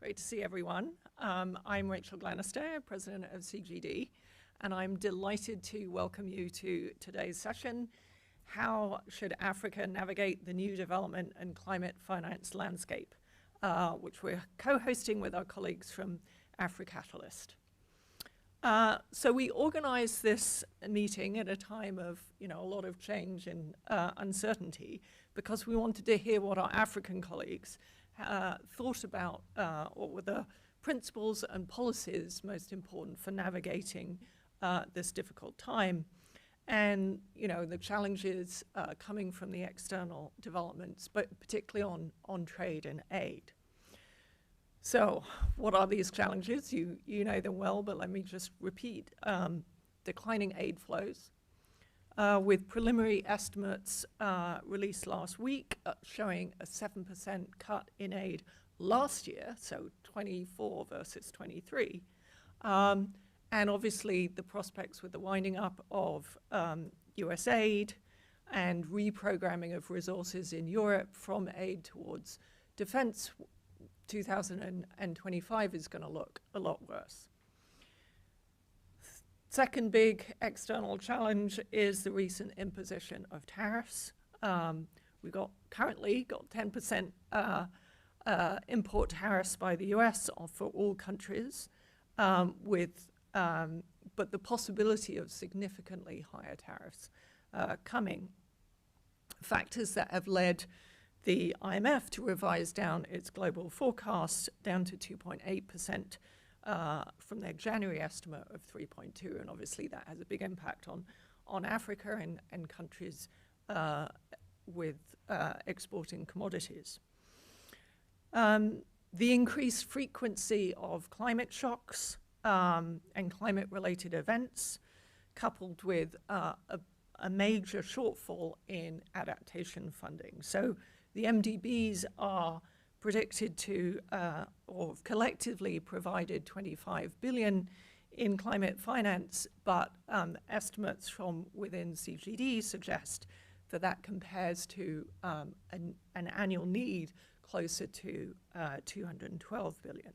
Great to see everyone. I'm Rachel Glanister, President of CGD, and I'm delighted to welcome you to today's session, How Should Africa Navigate the New Development and Climate Finance Landscape, which we're co-hosting with our colleagues from Africatalyst. So we organized this meeting at a time of, a lot of change and uncertainty, because we wanted to hear what our African colleagues thought about what were the principles and policies most important for navigating this difficult time, and the challenges coming from the external developments, but particularly on trade and aid. So what are these challenges? You know them well, but let me just repeat. Declining aid flows, with preliminary estimates released last week showing a 7% cut in aid last year, so 24 versus 23. And obviously the prospects with the winding up of US aid and reprogramming of resources in Europe from aid towards defense, 2025 is going to look a lot worse. Second big external challenge is the recent imposition of tariffs. We've currently got 10% import tariffs by the US for all countries, but the possibility of significantly higher tariffs coming. Factors that have led the IMF to revise down its global forecast down to 2.8%. From their January estimate of 3.2, and obviously that has a big impact on Africa and countries with exporting commodities. The increased frequency of climate shocks and climate-related events, coupled with a major shortfall in adaptation funding. So the MDBs are predicted to, or collectively provided 25 billion in climate finance, but estimates from within CGD suggest that compares to an annual need closer to 212 billion.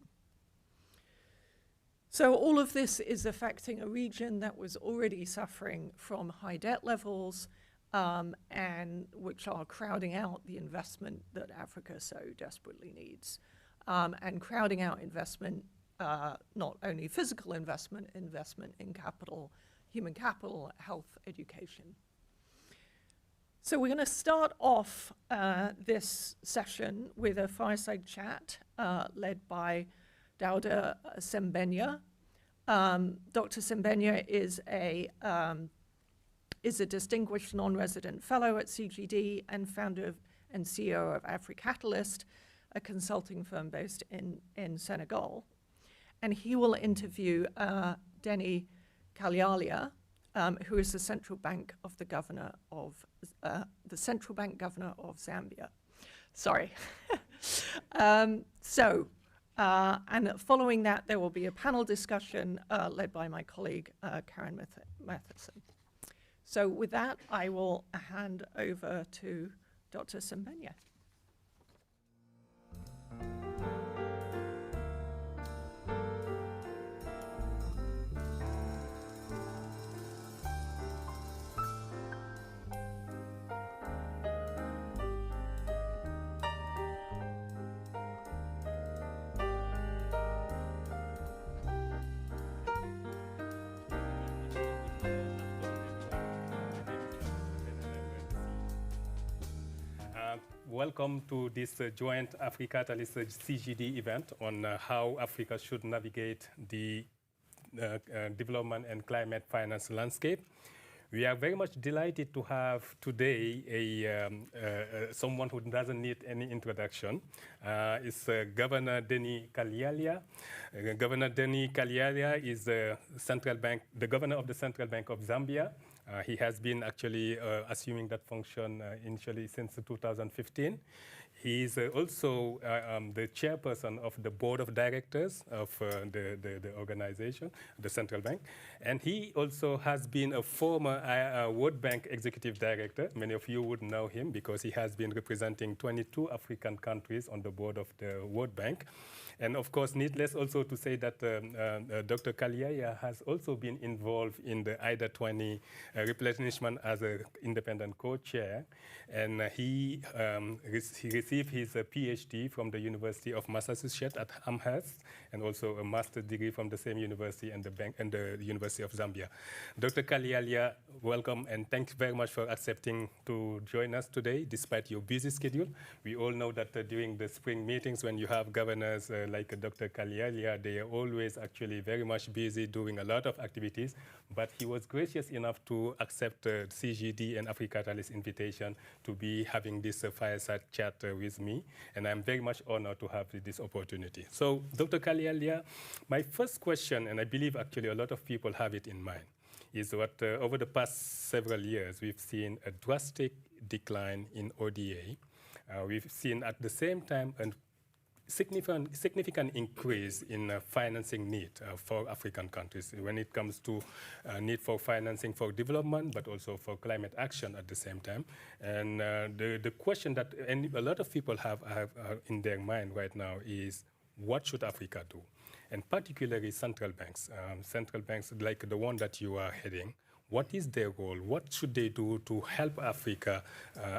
So all of this is affecting a region that was already suffering from high debt levels, and which are crowding out the investment that Africa so desperately needs. And crowding out investment, not only physical investment in capital, human capital, health, education. So we're going to start off this session with a fireside chat led by Dauda Sembenya. Dr. Sembenya is a distinguished non-resident fellow at CGD and founder and CEO of Africatalyst, a consulting firm based in Senegal. And he will interview Denny Kalyalia, who is the central bank governor of Zambia. Sorry. And following that, there will be a panel discussion led by my colleague, Karen Matheson. So with that, I will hand over to Dr. Sembenya. Welcome to this joint Africatalyst CGD event on how Africa should navigate the development and climate finance landscape. We are very much delighted to have today someone who doesn't need any introduction. It's Governor Denny Kalyalia. Governor Denny Kalyalia is the governor of the Central Bank of Zambia. He has been actually assuming that function initially since 2015. He is also the chairperson of the board of directors of the organization, the central bank. And he also has been a former World Bank executive director. Many of you would know him because he has been representing 22 African countries on the board of the World Bank. And of course, needless also to say that Dr. Kaliaya has also been involved in the IDA 20 replenishment as an independent co-chair. And he received his PhD from the University of Massachusetts at Amherst, and also a master's degree from the same university and the University of Zambia. Dr. Kaliaya, welcome, and thanks very much for accepting to join us today, despite your busy schedule. We all know that during the spring meetings, when you have governors like Dr. Kaliaya, they are always actually very much busy doing a lot of activities, but he was gracious enough to accept CGD and Africatalyst invitation to be having this fireside chat with me, and I'm very much honored to have this opportunity. So, Dr. Kaliaya, my first question, and I believe actually a lot of people have it in mind, is what over the past several years, we've seen a drastic decline in ODA. We've seen at the same time a significant increase in financing need for African countries when it comes to need for financing for development, but also for climate action at the same time. And the question that a lot of people have in their mind right now is, what should Africa do? And particularly central banks like the one that you are heading. What is their role? What should they do to help Africa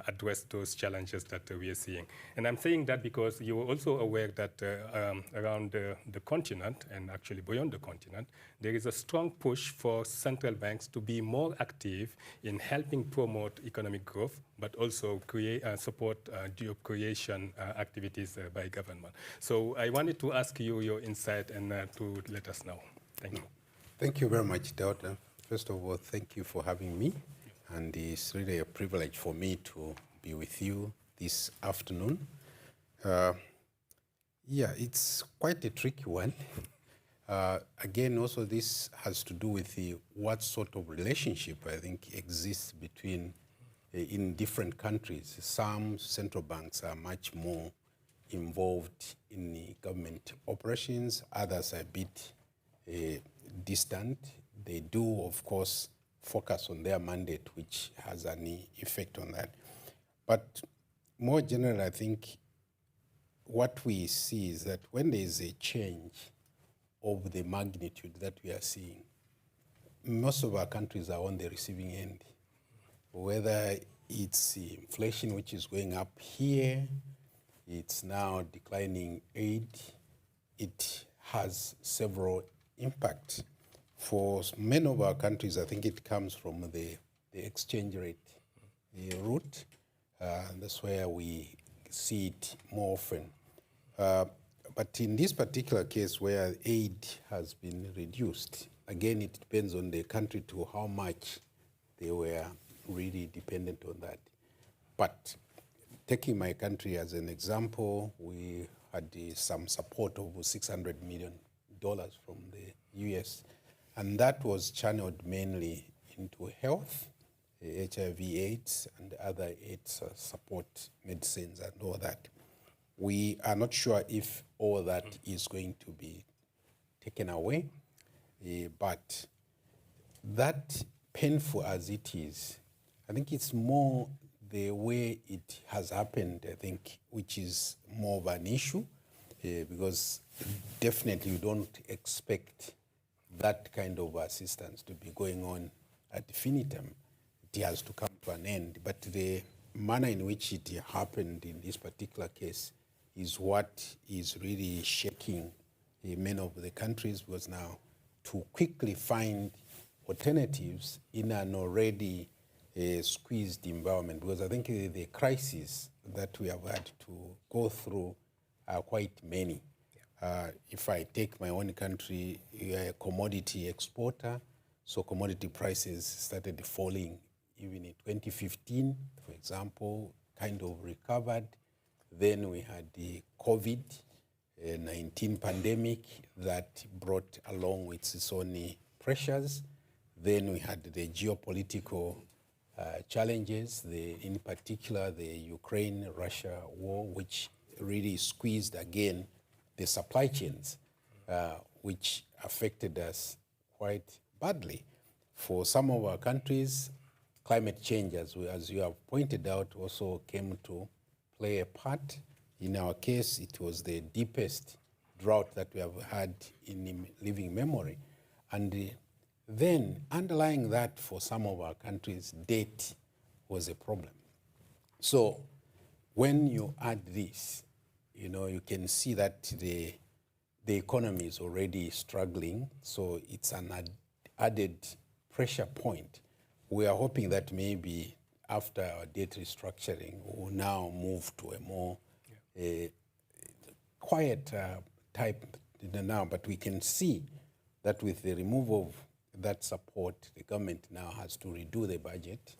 address those challenges that we are seeing? And I'm saying that because you are also aware that around the continent, and actually beyond the continent, there is a strong push for central banks to be more active in helping promote economic growth, but also support job creation activities by government. So I wanted to ask you your insight and to let us know. Thank you. Thank you very much, Daughter. First of all, thank you for having me, and it's really a privilege for me to be with you this afternoon. Yeah, it's quite a tricky one. Again, also this has to do with what sort of relationship I think exists between in different countries. Some central banks are much more involved in the government operations, others are a bit distant. They do, of course, focus on their mandate, which has an effect on that. But more generally, I think what we see is that when there is a change of the magnitude that we are seeing, most of our countries are on the receiving end. Whether it's inflation, which is going up here, it's now declining aid, it has several impacts. For many of our countries, I think it comes from the exchange rate route. That's where we see it more often. But in this particular case where aid has been reduced, again, it depends on the country to how much they were really dependent on that. But taking my country as an example, we had some support of $600 million from the US. And that was channeled mainly into health, HIV/AIDS, and other AIDS support medicines and all that. We are not sure if all that is going to be taken away, but that painful as it is, I think it's more the way it has happened, I think, which is more of an issue, because definitely you don't expect that kind of assistance to be going on ad infinitum. It has to come to an end. But the manner in which it happened in this particular case is what is really shaking many of the countries, was now to quickly find alternatives in an already squeezed environment. Because I think the crises that we have had to go through are quite many. If I take my own country, we are a commodity exporter, so commodity prices started falling even in 2015, for example, kind of recovered. Then we had the COVID-19 pandemic that brought along with its own pressures. Then we had the geopolitical challenges, in particular the Ukraine-Russia war, which really squeezed again the supply chains, which affected us quite badly. For some of our countries, climate change, as you have pointed out, also came to play a part. In our case, it was the deepest drought that we have had in living memory. And then underlying that for some of our countries, debt was a problem. So when you add this, you can see that the economy is already struggling, so it's an added pressure point. We are hoping that maybe after our debt restructuring, we'll now move to a more quiet type now, but we can see that with the removal of that support, the government now has to redo the budget.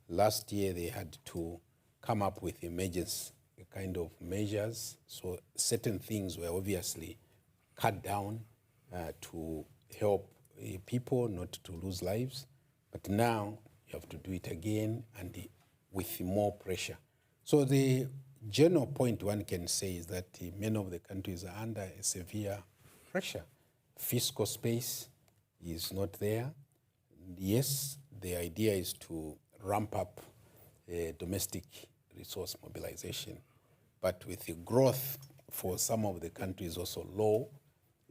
Last year, they had to come up with emergency kind of measures. So certain things were obviously cut down to help people not to lose lives. But now you have to do it again and with more pressure. So the general point one can say is that many of the countries are under a severe pressure. Fiscal space is not there. Yes, the idea is to ramp up domestic resource mobilization, but with the growth for some of the countries also low,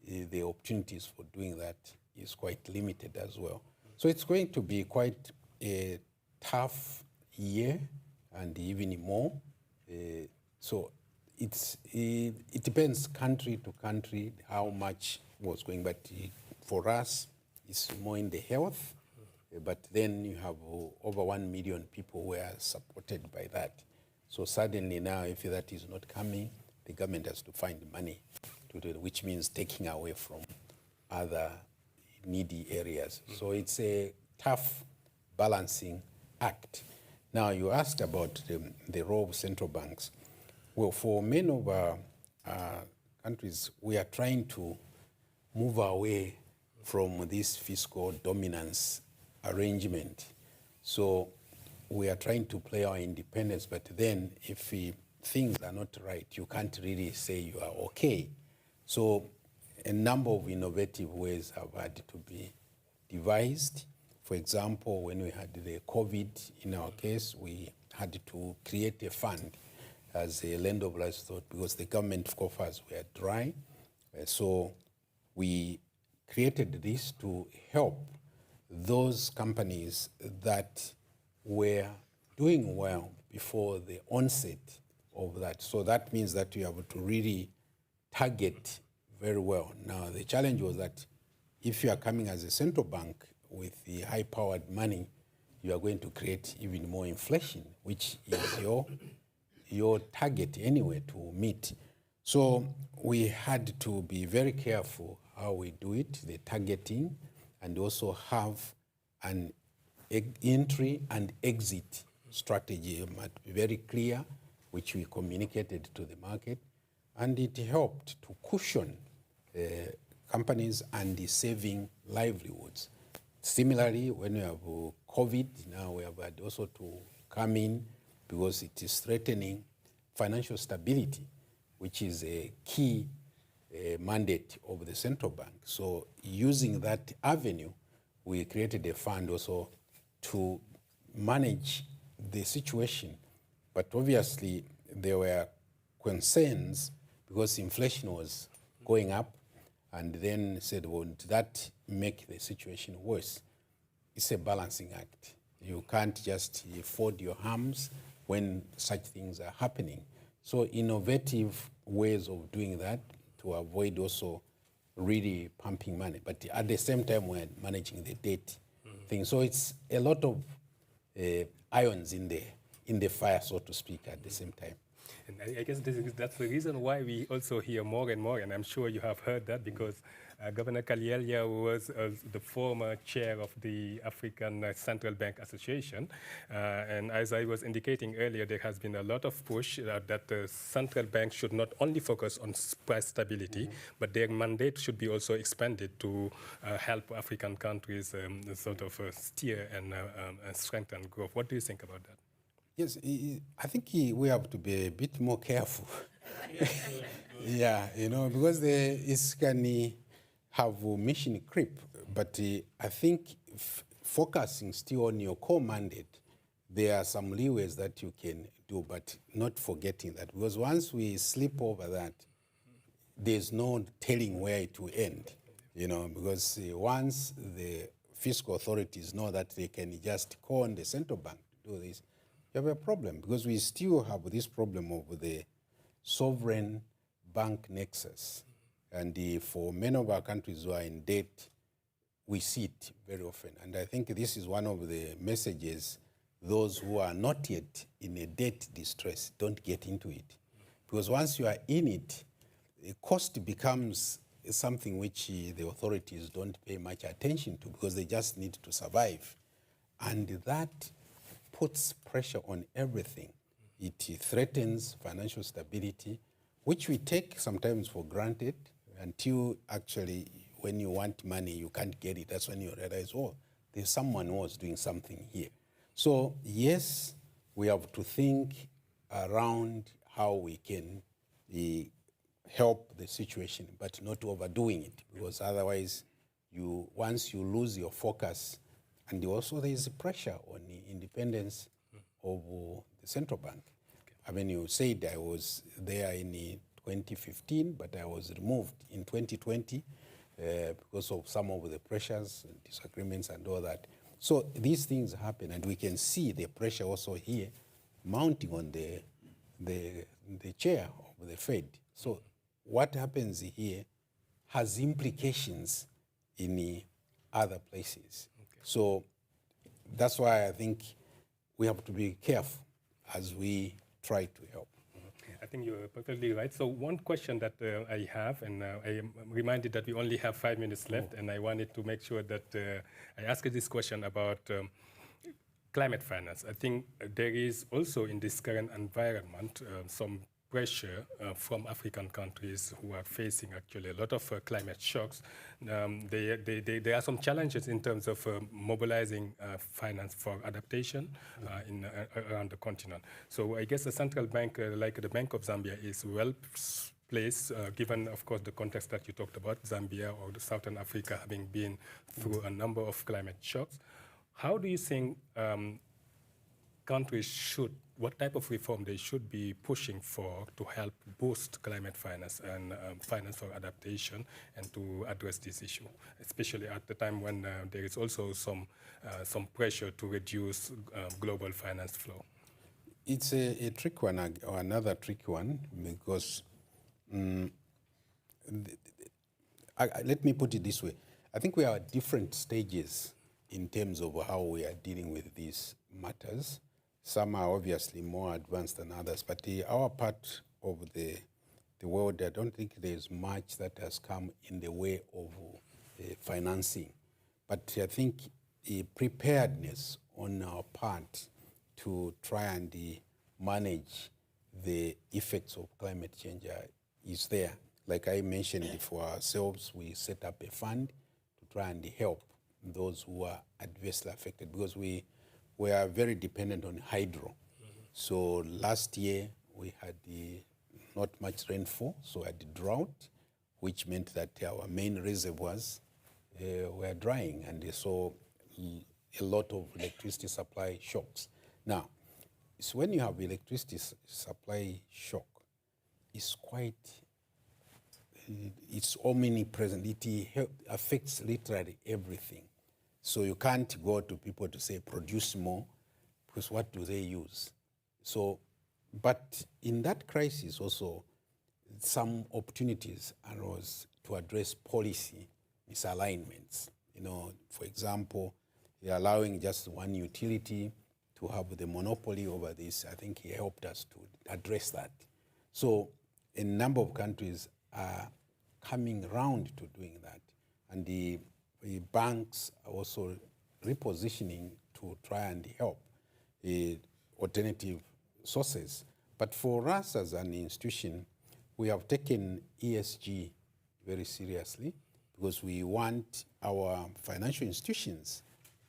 the opportunities for doing that is quite limited as well. So it's going to be quite a tough year and even more. So it depends country to country how much was going, but for us, it's more in the health, but then you have over 1 million people who are supported by that. So suddenly now, if that is not coming, the government has to find money to do it, which means taking away from other needy areas. So it's a tough balancing act. Now, you asked about the role of central banks. Well, for many of our countries, we are trying to move away from this fiscal dominance arrangement. So we are trying to play our independence, but then if things are not right, you can't really say you are okay. So a number of innovative ways have had to be devised. For example, when we had the COVID, in our case, we had to create a fund as a lend of last thought because the government coffers were dry. So we created this to help those companies that were doing well before the onset of that. So that means that you have to really target very well. Now, the challenge was that if you are coming as a central bank with the high-powered money, you are going to create even more inflation, which is your target anyway to meet. So we had to be very careful how we do it, the targeting, and also have an entry and exit strategy. It must be very clear, which we communicated to the market, and it helped to cushion companies and saving livelihoods. Similarly, when we have COVID, now we have had also to come in because it is threatening financial stability, which is a key mandate of the central bank. So using that avenue, we created a fund also to manage the situation. But obviously, there were concerns because inflation was going up, and then said, well, did that make the situation worse? It's a balancing act. You can't just fold your arms when such things are happening. So innovative ways of doing that to avoid also really pumping money. But at the same time, we're managing the debt thing. So it's a lot of irons in the fire, so to speak, at the same time. And I guess that's the reason why we also hear more and more, and I'm sure you have heard that because Governor Kalielia was the former chair of the African Central Bank Association. And as I was indicating earlier, there has been a lot of push that the central bank should not only focus on price stability, but their mandate should be also expanded to help African countries sort of steer and strengthen growth. What do you think about that? Yes, I think we have to be a bit more careful. Yeah, because it can have mission creep, but I think focusing still on your core mandate, there are some leeways that you can do, but not forgetting that, because once we slip over that, there's no telling where it will end, because once the fiscal authorities know that they can just call on the central bank to do this, you have a problem, because we still have this problem of the sovereign bank nexus. And for many of our countries who are in debt, we see it very often. And I think this is one of the messages: those who are not yet in a debt distress, don't get into it. Because once you are in it, the cost becomes something which the authorities don't pay much attention to, because they just need to survive. And that puts pressure on everything. It threatens financial stability, which we take sometimes for granted, until actually when you want money, you can't get it. That's when you realize, oh, there's someone who was doing something here. So yes, we have to think around how we can help the situation, but not overdoing it, because otherwise, once you lose your focus, and also there is pressure on the independence of the central bank. I mean, you said I was there in 2015, but I was removed in 2020 because of some of the pressures and disagreements and all that. So these things happen, and we can see the pressure also here mounting on the chair of the Fed. So what happens here has implications in other places. Okay. So that's why I think we have to be careful as we try to help. I think you're perfectly right. So one question that I have, and I am reminded that we only have 5 minutes left, and I wanted to make sure that I ask this question about climate finance. I think there is also in this current environment some pressure from African countries who are facing actually a lot of climate shocks. There are some challenges in terms of mobilizing finance for adaptation around the continent. So I guess the central bank, like the Bank of Zambia, is well placed, given, of course, the context that you talked about, Zambia or the Southern Africa having been through a number of climate shocks. How do you think countries what type of reform they should be pushing for to help boost climate finance and finance for adaptation and to address this issue, especially at the time when there is also some pressure to reduce global finance flow? It's a tricky one, or another tricky one, because let me put it this way. I think we are at different stages in terms of how we are dealing with these matters. Some are obviously more advanced than others, but our part of the world, I don't think there's much that has come in the way of financing. But I think preparedness on our part to try and manage the effects of climate change is there. Like I mentioned, for ourselves, we set up a fund to try and help those who are adversely affected, because we are very dependent on hydro. Mm-hmm. So last year we had not much rainfall, so had drought, which meant that our main reservoirs were drying, and so a lot of electricity supply shocks. Now, so when you have electricity supply shock, it's omnipresent. It affects literally everything. So you can't go to people to say produce more, because what do they use? So, but in that crisis also, some opportunities arose to address policy misalignments. For example, allowing just one utility to have the monopoly over this, I think he helped us to address that. So a number of countries are coming around to doing that. and the banks are also repositioning to try and help alternative sources. But for us as an institution, we have taken ESG very seriously because we want our financial institutions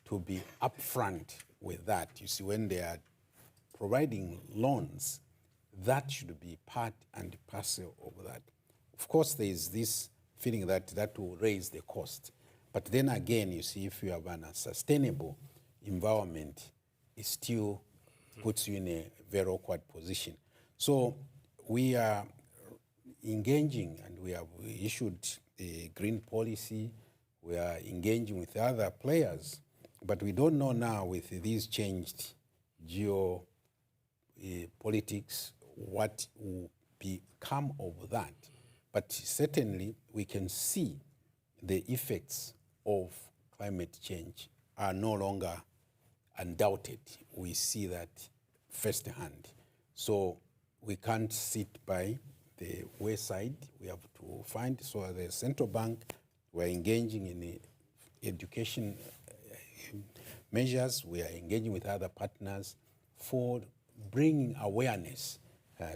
to be upfront with that. You see, when they are providing loans, that should be part and parcel of that. Of course, there is this feeling that that will raise the cost. But then again, you see, if you have a sustainable environment, it still puts you in a very awkward position. So we are engaging, and we have issued a green policy. We are engaging with other players, but we don't know now with these changed geopolitics what will become of that. But certainly we can see the effects of climate change are no longer undoubted. We see that firsthand. So we can't sit by the wayside. We have to find, so as a central bank, we're engaging in education measures. We are engaging with other partners for bringing awareness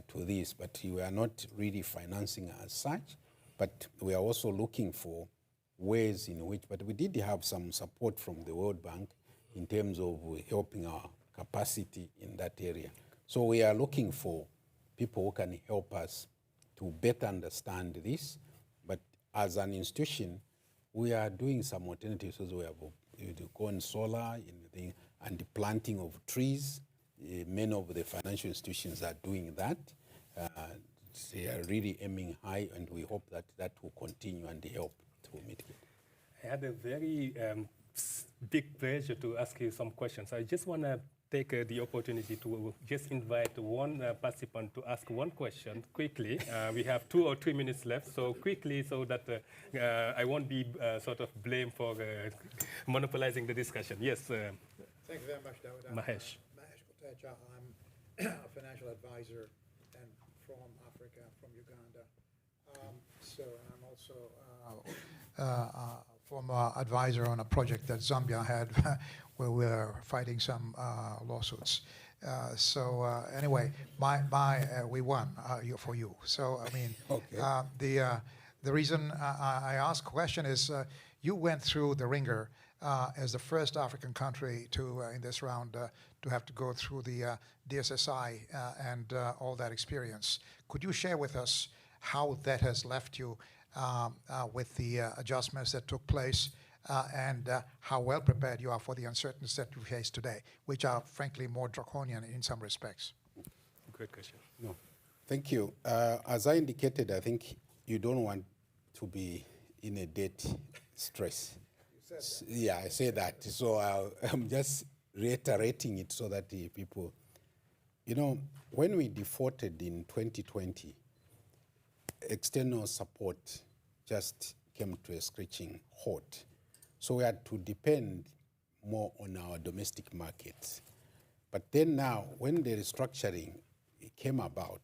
to this, but we are not really financing as such, but we are also looking for ways in which, but we did have some support from the World Bank in terms of helping our capacity in that area. So we are looking for people who can help us to better understand this, but as an institution, we are doing some alternatives. So we have gone solar and the planting of trees. Many of the financial institutions are doing that. They are really aiming high, and we hope that that will continue and help to mitigate. I had a very big pleasure to ask you some questions. I just want to take the opportunity to just invite one participant to ask one question quickly. We have 2 or 3 minutes left, so quickly, so that I won't be sort of blamed for monopolizing the discussion. Yes. Thank you very much, Dawood. Mahesh. Mahesh Kotecha. I'm a financial advisor and from Africa, from Uganda. And I'm also a former advisor on a project that Zambia had where we were fighting some lawsuits. Anyway, we won for you. So, I mean, okay. The reason I ask a question is you went through the ringer as the first African country to, in this round, to have to go through the DSSI and all that experience. Could you share with us how that has left you with the adjustments that took place and how well prepared you are for the uncertainties that you face today, which are frankly more draconian in some respects? Great question. No, thank you. As I indicated, I think you don't want to be in a debt stress. You said that. Yeah, I say that. So I'm just reiterating it so that the people, you know, when we defaulted in 2020, external support just came to a screeching halt. So we had to depend more on our domestic markets. But then now, when the restructuring came about,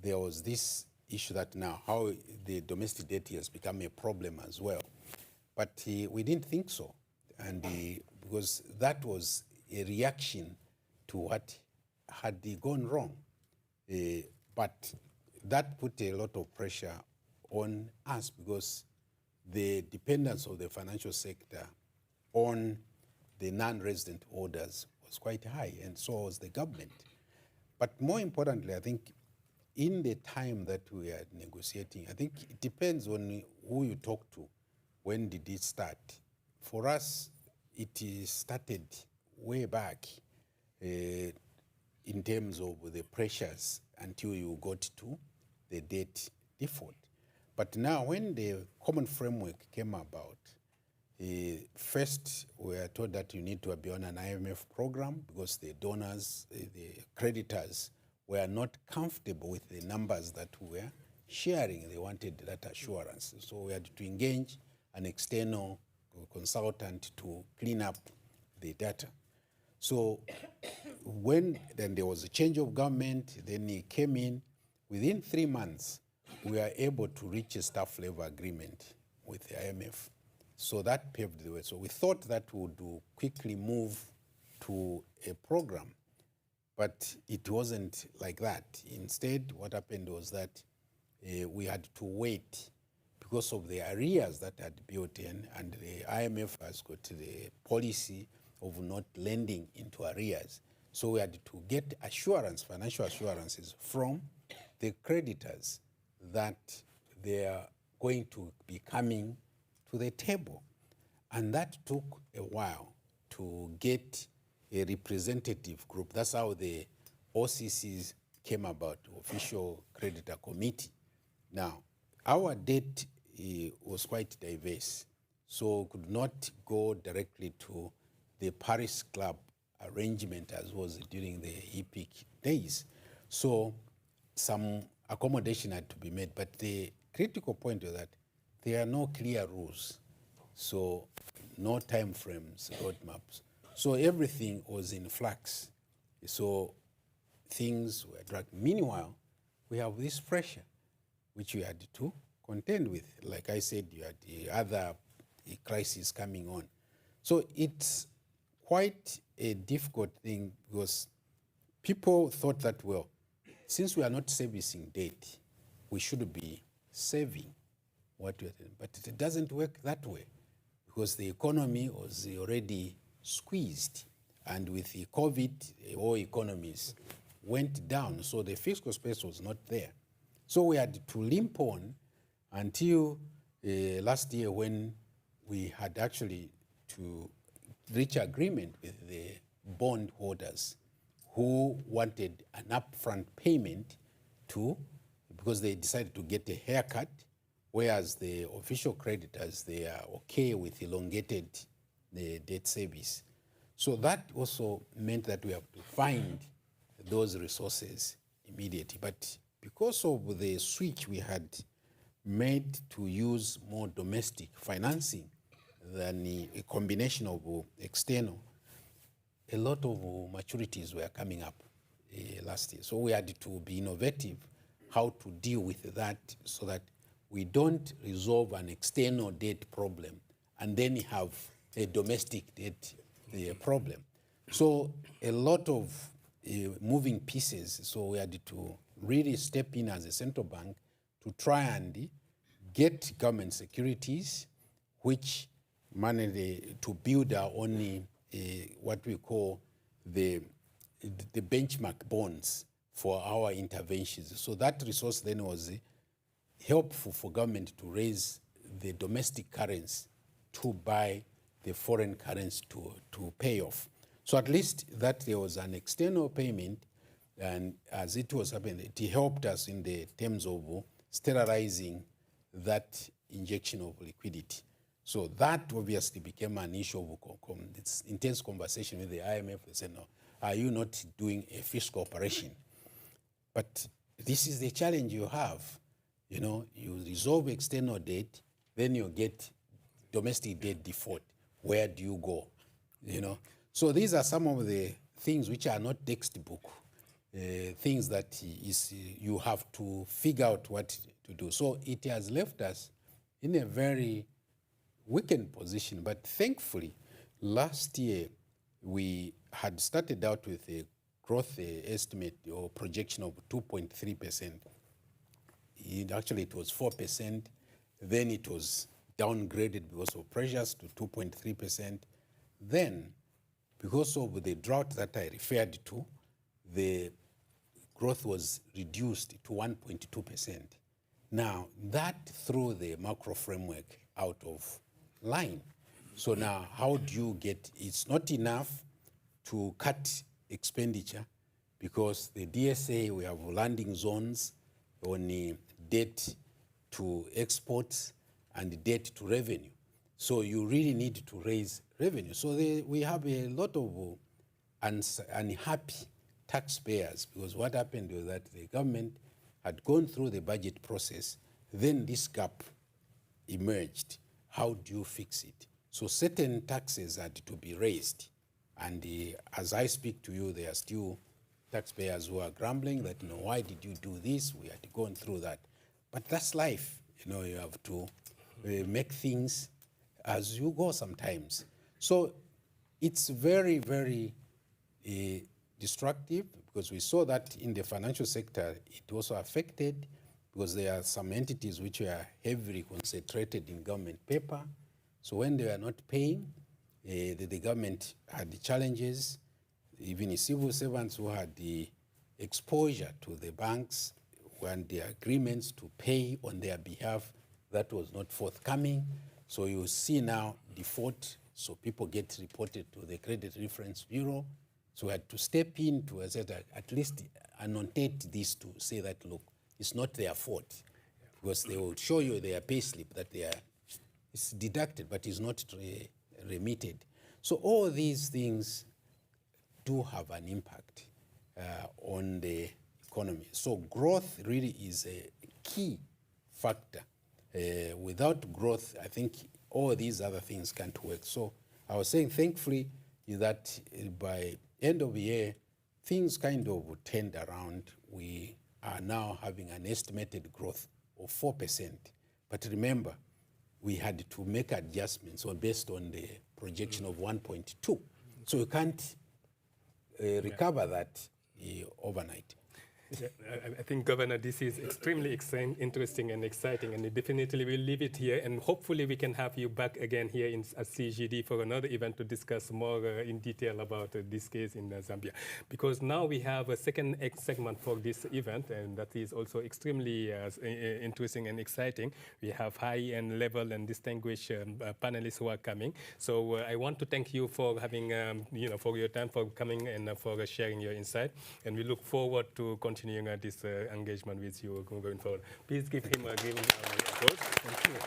there was this issue that now how the domestic debt has become a problem as well. But we didn't think so, and because that was a reaction to what had gone wrong. But that put a lot of pressure on us because the dependence of the financial sector on the non-resident orders was quite high, and so was the government. But more importantly, I think in the time that we are negotiating, I think it depends on who you talk to. When did it start? For us, it started way back in terms of the pressures until you got to the debt default. But now when the common framework came about, first we were told that you need to be on an IMF program because the donors, the creditors were not comfortable with the numbers that we were sharing. They wanted that assurance. So we had to engage an external consultant to clean up the data. So when then there was a change of government, then he came in. Within 3 months, we were able to reach a staff level agreement with the IMF. So that paved the way. So we thought that would quickly move to a program, but it wasn't like that. Instead, what happened was that we had to wait because of the arrears that had built in, and the IMF has got the policy of not lending into arrears. So we had to get assurance, financial assurances from the creditors that they are going to be coming to the table. And that took a while to get a representative group. That's how the OCCs came about, Official Creditor Committee. Now, our debt was quite diverse, so could not go directly to the Paris Club arrangement as was during the EPIC days. So some accommodation had to be made, but the critical point was that there are no clear rules, so no time frames, roadmaps. So everything was in flux. So things were dragged. Meanwhile, we have this pressure, which we had to contend with. Like I said, you had the other crises coming on. So it's quite a difficult thing because people thought that, well, since we are not servicing debt, we should be saving what we're doing. But it doesn't work that way because the economy was already squeezed. And with the COVID, all economies went down. So the fiscal space was not there. So we had to limp on until last year when we had actually to reach agreement with the bond holders who wanted an upfront payment because they decided to get a haircut, whereas the official creditors, they are okay with elongated debt service. So that also meant that we have to find those resources immediately. But because of the switch we had made to use more domestic financing than a combination of external, a lot of maturities were coming up last year. So we had to be innovative how to deal with that so that we don't resolve an external debt problem and then have a domestic debt problem. So a lot of moving pieces. So we had to really step in as a central bank to try and get government securities, which managed to build our own what we call the benchmark bonds for our interventions. So that resource then was helpful for government to raise the domestic currency to buy the foreign currency to pay off. So at least that there was an external payment, and as it was happening, it helped us in the terms of sterilizing that injection of liquidity. So that obviously became an issue of intense conversation with the IMF. They said, no, are you not doing a fiscal operation? But this is the challenge you have. You know, you resolve external debt, then you get domestic debt default. Where do you go? You know, so these are some of the things which are not textbook, things that you have to figure out what to do. So it has left us in a very weakened position. But thankfully, last year we had started out with a growth estimate or projection of 2.3%. Actually, it was 4%. Then it was downgraded because of pressures to 2.3%. Then, because of the drought that I referred to, the growth was reduced to 1.2%. Now, that threw the macro framework out of line. So now, how do you get, it's not enough to cut expenditure because the DSA, we have landing zones on debt to exports and debt to revenue. So you really need to raise revenue. So we have a lot of unhappy taxpayers because what happened was that the government had gone through the budget process, then this gap emerged. How do you fix it? So certain taxes had to be raised. And as I speak to you, there are still taxpayers who are grumbling that, you know, why did you do this? We had gone through that. But that's life. You know, you have to make things as you go sometimes. So it's very, very destructive, because we saw that in the financial sector, it also affected, because there are some entities which were heavily concentrated in government paper. So when they were not paying, the government had the challenges. Even the civil servants who had the exposure to the banks, when the agreements to pay on their behalf, that was not forthcoming. So you see now default, so people get reported to the Credit Reference Bureau. So we had to step in to at least annotate this, to say that, look, it's not their fault, because they will show you their pay slip that it's deducted, but it's not remitted. So all these things do have an impact on the economy. So growth really is a key factor. Without growth, I think all these other things can't work. So I was saying, thankfully, is that by end of the year, things kind of turned around. We are now having an estimated growth of 4%. But remember, we had to make adjustments based on the projection of 1.2. So you can't recover that overnight. Yeah, I think, Governor, this is extremely interesting and exciting, and definitely we'll leave it here, and hopefully we can have you back again here at CGD for another event to discuss more in detail about this case in Zambia. Because now we have a second segment for this event, and that is also extremely interesting and exciting. We have high-end level and distinguished panelists who are coming. So I want to thank you for having, for your time, for coming and for sharing your insight, and we look forward to continuing this engagement with you going forward. Please give him a applause. Thank you.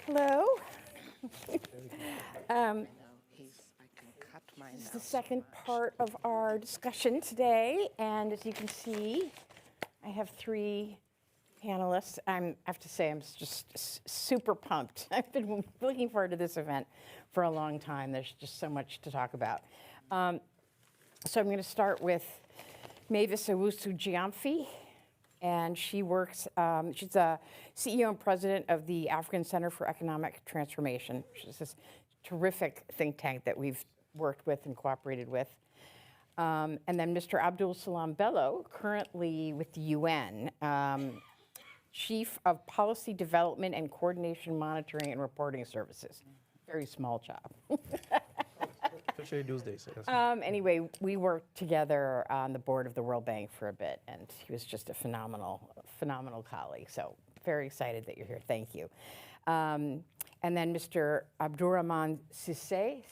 Hello. This is the second part of our discussion today, and as you can see, I have three panelists. I have to say, I'm just super pumped. I've been looking forward to this event for a long time. There's just so much to talk about. So I'm going to start with Mavis Owusu-Gyamfi. And she works, she's a CEO and president of the African Center for Economic Transformation, which is this terrific think tank that we've worked with and cooperated with. And then Mr. Abdul Salam Bello, currently with the UN, Chief of Policy Development and Coordination Monitoring and Reporting Services. Very small job. Especially these days. Yes. Anyway, we worked together on the board of the World Bank for a bit, and he was just a phenomenal colleague. So very excited that you're here. Thank you. And then Mr. Abdurrahman Cissé.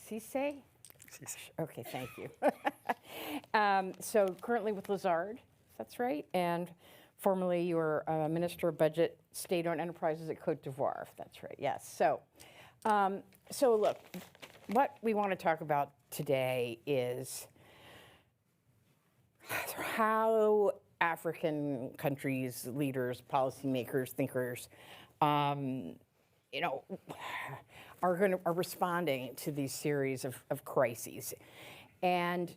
Okay, thank you. So currently with Lazard, that's right, and formerly you were Minister of Budget, State-Owned Enterprises at Cote d'Ivoire. That's right. Yes. So, so look. What we want to talk about today is how African countries, leaders, policymakers, thinkers, are responding to these series of crises. And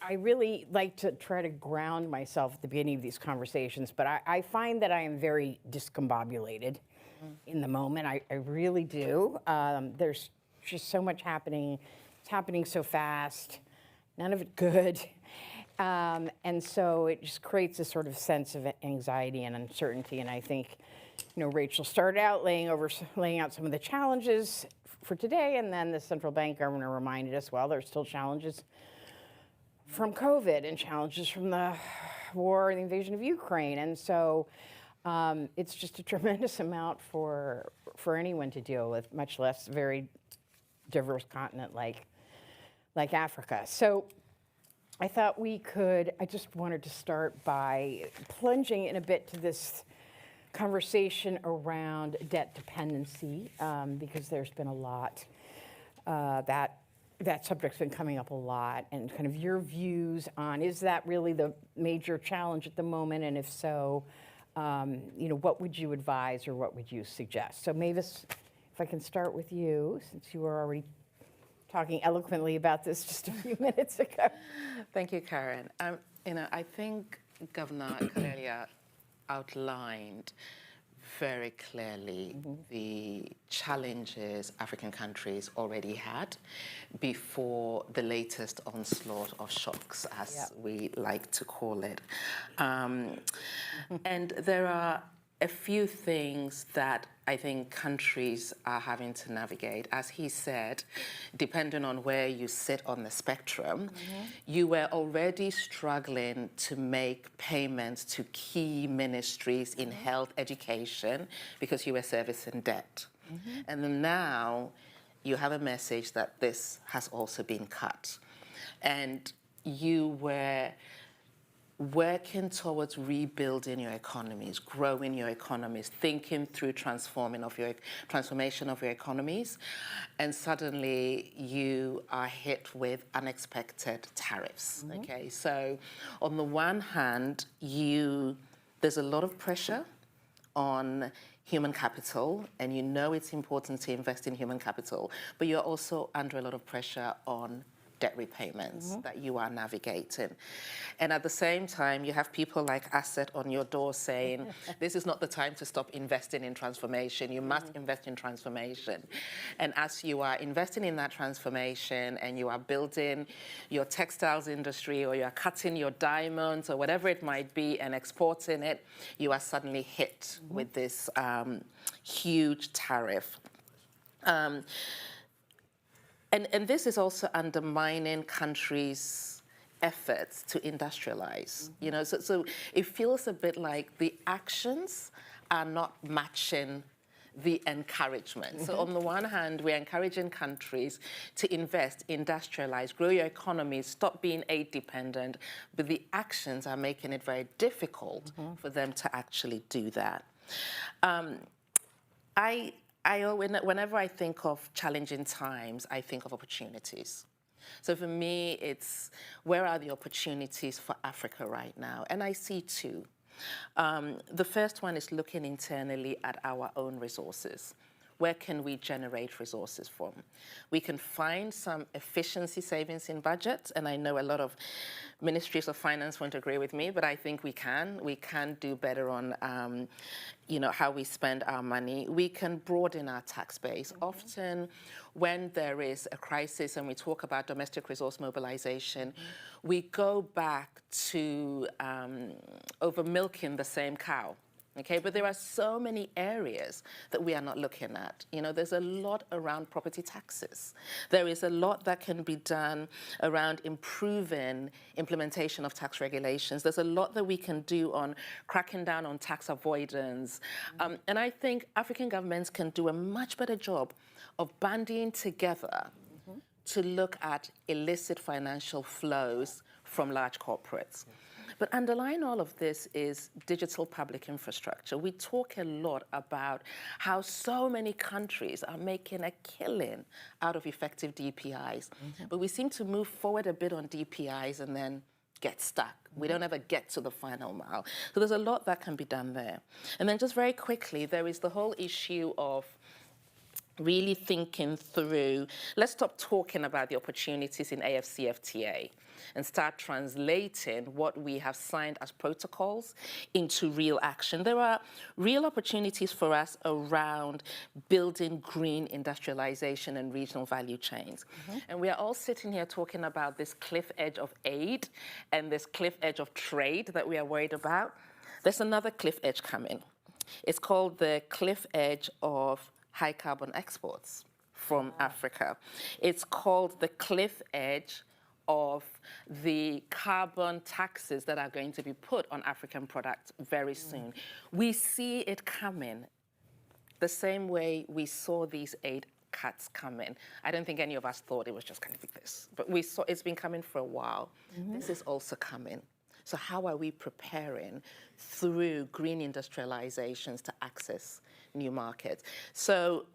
I really like to try to ground myself at the beginning of these conversations, but I find that I am very discombobulated in the moment. I really do. There's just so much happening. It's happening so fast, none of it good. And so it just creates a sort of sense of anxiety and uncertainty. And I think, Rachel started out laying out some of the challenges for today, and then the central bank governor reminded us, well, there's still challenges from COVID and challenges from the war and the invasion of Ukraine. And so it's just a tremendous amount for anyone to deal with, much less a very diverse continent like Africa. So I thought I just wanted to start by plunging in a bit to this conversation around debt dependency, because there's been a lot that subject's been coming up a lot, and kind of your views on, is that really the major challenge at the moment? And if so, what would you advise or what would you suggest? So Mavis, if I can start with you, since you were already talking eloquently about this just a few minutes ago. Thank you, Karen. I think Governor Karelia outlined very clearly the challenges African countries already had before the latest onslaught of shocks, as we like to call it. And there are a few things that I think countries are having to navigate. As he said, depending on where you sit on the spectrum, you were already struggling to make payments to key ministries in health, education, because you were servicing debt. And then now you have a message that this has also been cut. And you were working towards rebuilding your economies, growing your economies, thinking through transformation of your economies, and suddenly you are hit with unexpected tariffs. Okay, so on the one hand, there's a lot of pressure on human capital, and it's important to invest in human capital, but you're also under a lot of pressure on debt repayments that you are navigating. And at the same time, you have people like Asset on your door saying, this is not the time to stop investing in transformation. You must invest in transformation. And as you are investing in that transformation and you are building your textiles industry, or you are cutting your diamonds or whatever it might be and exporting it, you are suddenly hit with this huge tariff. And this is also undermining countries' efforts to industrialize. So it feels a bit like the actions are not matching the encouragement. So on the one hand, we're encouraging countries to invest, industrialize, grow your economies, stop being aid dependent, but the actions are making it very difficult for them to actually do that. Whenever I think of challenging times, I think of opportunities. So for me, it's where are the opportunities for Africa right now? And I see two. The first one is looking internally at our own resources. Where can we generate resources from? We can find some efficiency savings in budgets, and I know a lot of ministries of finance won't agree with me, but I think we can. We can do better on, how we spend our money. We can broaden our tax base. Often, when there is a crisis and we talk about domestic resource mobilization, we go back to over milking the same cow. Okay, but there are so many areas that we are not looking at. There's a lot around property taxes. There is a lot that can be done around improving implementation of tax regulations. There's a lot that we can do on cracking down on tax avoidance. And I think African governments can do a much better job of banding together to look at illicit financial flows from large corporates. But underlying all of this is digital public infrastructure. We talk a lot about how so many countries are making a killing out of effective DPIs. But we seem to move forward a bit on DPIs and then get stuck. We don't ever get to the final mile. So there's a lot that can be done there. And then just very quickly, there is the whole issue of really thinking through, let's stop talking about the opportunities in AFCFTA and start translating what we have signed as protocols into real action. There are real opportunities for us around building green industrialization and regional value chains. And we are all sitting here talking about this cliff edge of aid and this cliff edge of trade that we are worried about. There's another cliff edge coming. It's called the cliff edge of high carbon exports from Africa. It's called the cliff edge of the carbon taxes that are going to be put on African products very soon. We see it coming the same way we saw these aid cuts coming. I don't think any of us thought it was just going to be this, but we saw it's been coming for a while. This is also coming. So how are we preparing through green industrializations to access new markets? So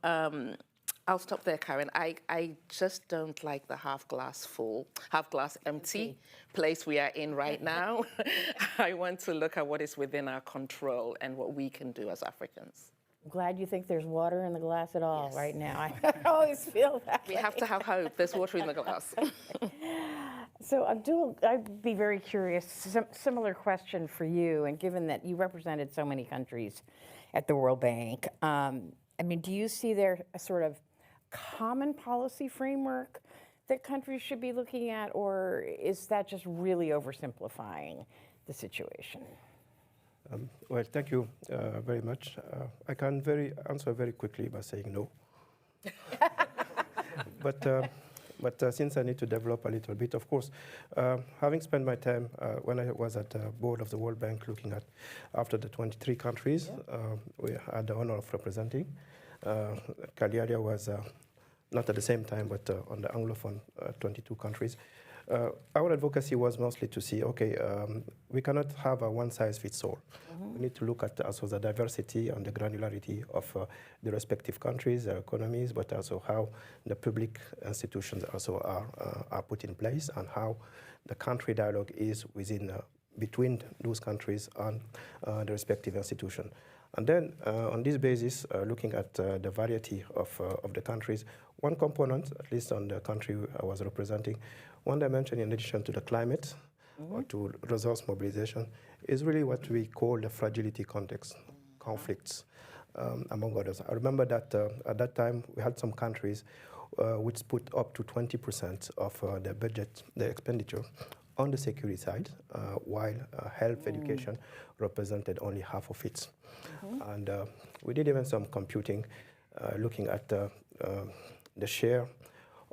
I'll stop there, Karen. I just don't like the half glass full, half glass empty place we are in right now. I want to look at what is within our control and what we can do as Africans. I'm glad you think there's water in the glass at all right now. I always feel that We way. have to have hope. There's water in the glass. So Abdul, I'd be very curious, similar question for you, and given that you represented so many countries at the World Bank, I mean, do you see there a sort of common policy framework that countries should be looking at, or is that just really oversimplifying the situation? Well, thank you very much. I can answer very quickly by saying no. But since I need to develop a little bit, of course, having spent my time when I was at the board of the World Bank looking at after the 23 countries we had the honor of representing. Cagliari was not at the same time, but on the Anglophone 22 countries. Our advocacy was mostly to see, okay, we cannot have a one-size-fits-all. We need to look at also the diversity and the granularity of the respective countries, their economies, but also how the public institutions also are put in place and how the country dialogue is between those countries and the respective institution. And then on this basis, looking at the variety of the countries, one component, at least on the country I was representing, one dimension in addition to the climate or to resource mobilization is really what we call the fragility context, conflicts, among others. I remember that at that time we had some countries which put up to 20% of their budget, their expenditure on the security side, while health education represented only half of it. And we did even some computing looking at the share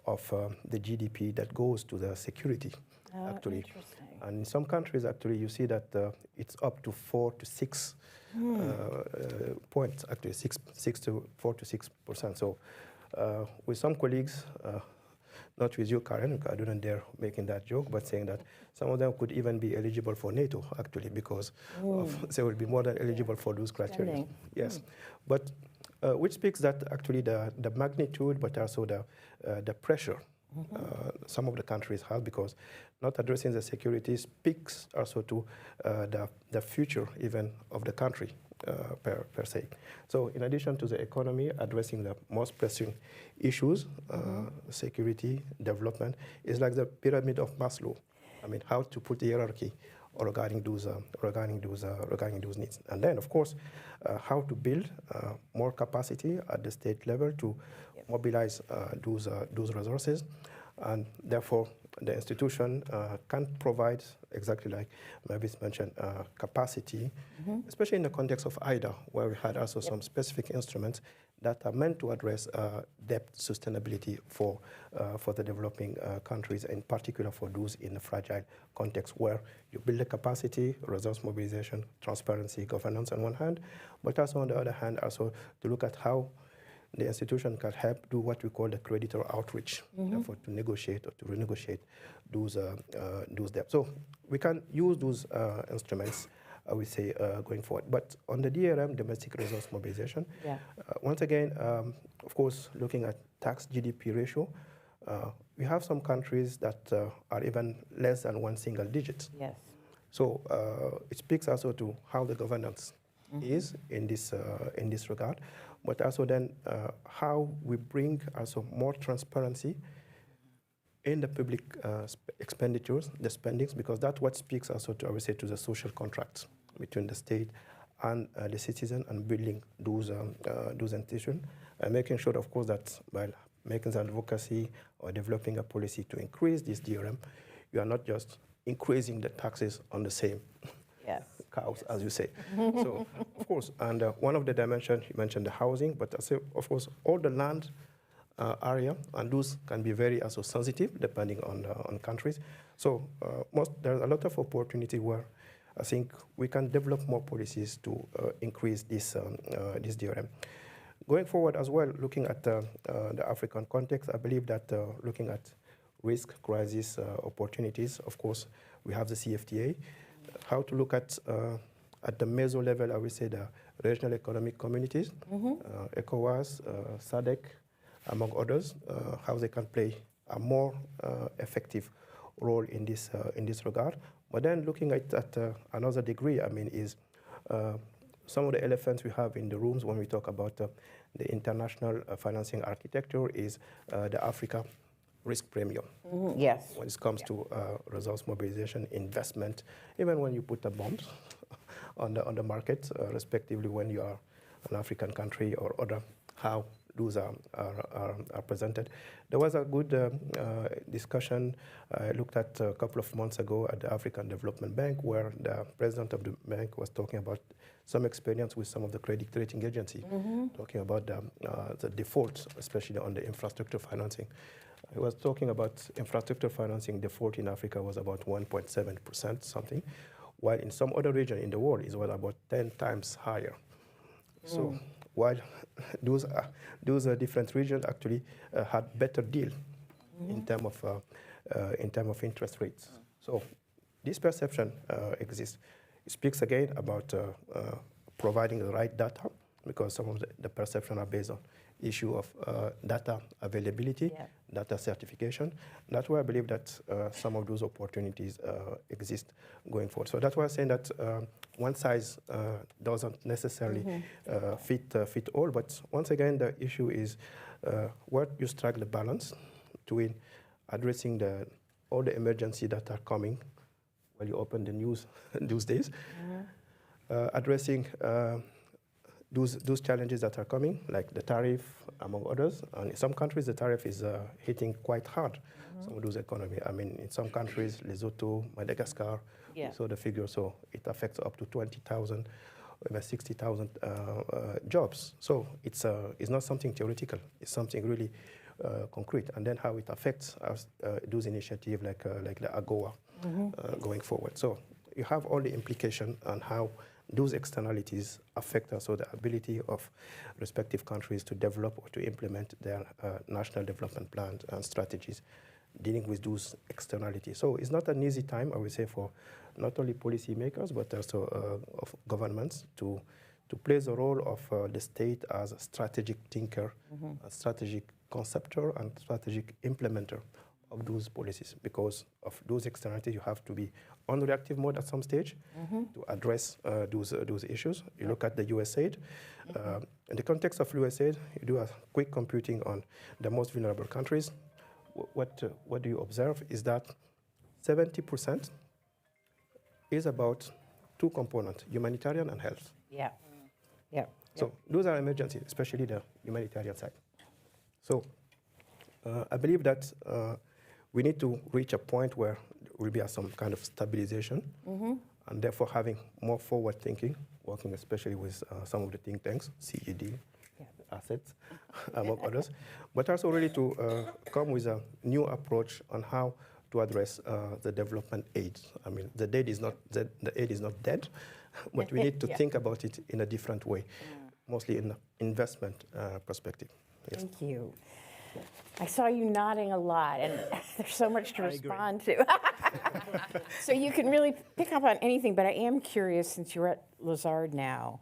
of the GDP that goes to the security, actually. And in some countries, actually, you see that it's up to 4 to 6 points, actually, 4 to 6%. So with some colleagues, not with you, Karen, I didn't dare making that joke, but saying that some of them could even be eligible for NATO, actually, because they will be more than eligible for those criteria. Yes, but which speaks that actually the magnitude, but also the pressure some of the countries have, because not addressing the security speaks also to the future even of the country per se. So in addition to the economy, addressing the most pressing issues, security, development, is like the pyramid of Maslow. I mean, how to put the hierarchy regarding those needs. And then, of course, how to build more capacity at the state level to mobilize those resources. And therefore, the institution can provide, exactly like Mavis mentioned, capacity, especially in the context of IDA, where we had also some specific instruments that are meant to address debt sustainability for the developing countries, in particular for those in a fragile context where you build the capacity, resource mobilization, transparency, governance on one hand, but also on the other hand, also to look at how the institution can help do what we call the creditor outreach, therefore to negotiate or to renegotiate those debts. So we can use those instruments, I would say, going forward. But on the DRM, domestic resource mobilization, once again, of course, looking at tax GDP ratio, we have some countries that are even less than one single digit. Yes. So it speaks also to how the governance is in this regard, but also then how we bring also more transparency in the public expenditures, the spendings, because that's what speaks also to, I would say, to the social contracts between the state and the citizen, and building those institutions, and making sure, of course, that by making the advocacy or developing a policy to increase this DRM, you are not just increasing the taxes on the same cows, as you say. So, of course, and one of the dimensions, you mentioned the housing, but I say, of course, all the land area, and those can be very also sensitive depending on countries. So there's a lot of opportunity where I think we can develop more policies to increase this DRM. Going forward as well, looking at the African context, I believe that looking at risk, crisis, opportunities, of course, we have the CFTA. How to look at the meso level, I would say the regional economic communities, ECOWAS, SADC, among others, how they can play a more effective role in this regard. But then looking at another degree, I mean, is some of the elephants we have in the rooms when we talk about the international financing architecture is the Africa risk premium. Yes. When it comes to resource mobilization, investment, even when you put a bond on the market, respectively, when you are an African country or other, how those are presented. There was a good discussion I looked at a couple of months ago at the African Development Bank, where the president of the bank was talking about some experience with some of the credit rating agencies, talking about the defaults, especially on the infrastructure financing. He was talking about infrastructure financing default in Africa was about 1.7% something, while in some other region in the world it was about 10 times higher. So while those different regions actually had better deal in terms of interest rates. So this perception exists. It speaks again about providing the right data, because some of the perception are based on issue of data availability, data certification. That's why I believe that some of those opportunities exist going forward. So that's why I'm saying that one size doesn't necessarily fit all. But once again, the issue is what you strike the balance between addressing all the emergency that are coming when you open the news these days, addressing those challenges that are coming, like the tariff, among others. And in some countries, the tariff is hitting quite hard some of those economies. I mean, in some countries, Lesotho, Madagascar, we saw the figure, so it affects up to 20,000, over 60,000 jobs. So it's not something theoretical. It's something really concrete. And then how it affects us, those initiatives like the AGOA going forward. So you have all the implication on how those externalities affect also the ability of respective countries to develop or to implement their national development plans and strategies dealing with those externalities. So it's not an easy time, I would say, for not only policymakers, but also of governments to play the role of the state as a strategic thinker, a strategic conceptor, and strategic implementer of those policies. Because of those externalities, you have to be on reactive mode at some stage to address those issues. You look at the USAID. In the context of USAID, you do a quick computing on the most vulnerable countries. What do you observe is that 70% is about two components, humanitarian and health. So those are emergencies, especially the humanitarian side. So I believe that we need to reach a point where there will be some kind of stabilization, and therefore having more forward thinking, working especially with some of the think tanks, CGD, assets, among others, but also really to come with a new approach on how to address the development aid. I mean, the aid is not dead, but we need to think about it in a different way, mostly in an investment perspective. Yes. Thank you. I saw you nodding a lot, and there's so much to respond to. So you can really pick up on anything, but I am curious, since you're at Lazard now,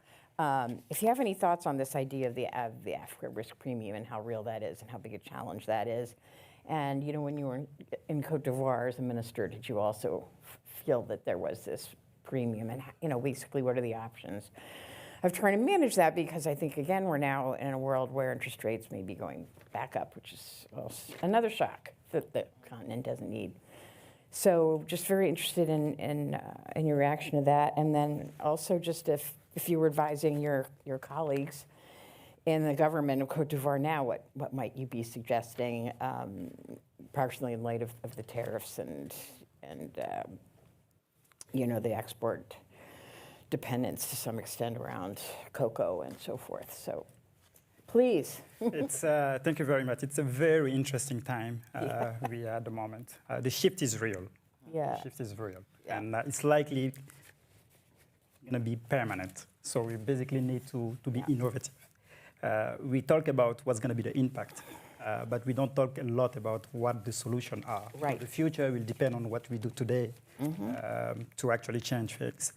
if you have any thoughts on this idea of the Africa risk premium and how real that is and how big a challenge that is. And you know, when you were in Cote d'Ivoire as a minister, did you also feel that there was this premium, and you know, basically what are the options? of trying to manage that, because I think, again, we're now in a world where interest rates may be going back up, which is another shock that the continent doesn't need. So just very interested in your reaction to that. And then also just if you were advising your colleagues in the government of Cote d'Ivoire now, what might you be suggesting, partially in light of the tariffs and the export dependence to some extent around cocoa and so forth. So please. Thank you very much. It's a very interesting time we are at the moment. The shift is real. Yeah. The shift is real. Yeah. And it's likely going to be permanent. So we basically need to be innovative. We talk about what's going to be the impact, but we don't talk a lot about what the solutions are. Right. So the future will depend on what we do today to actually change things.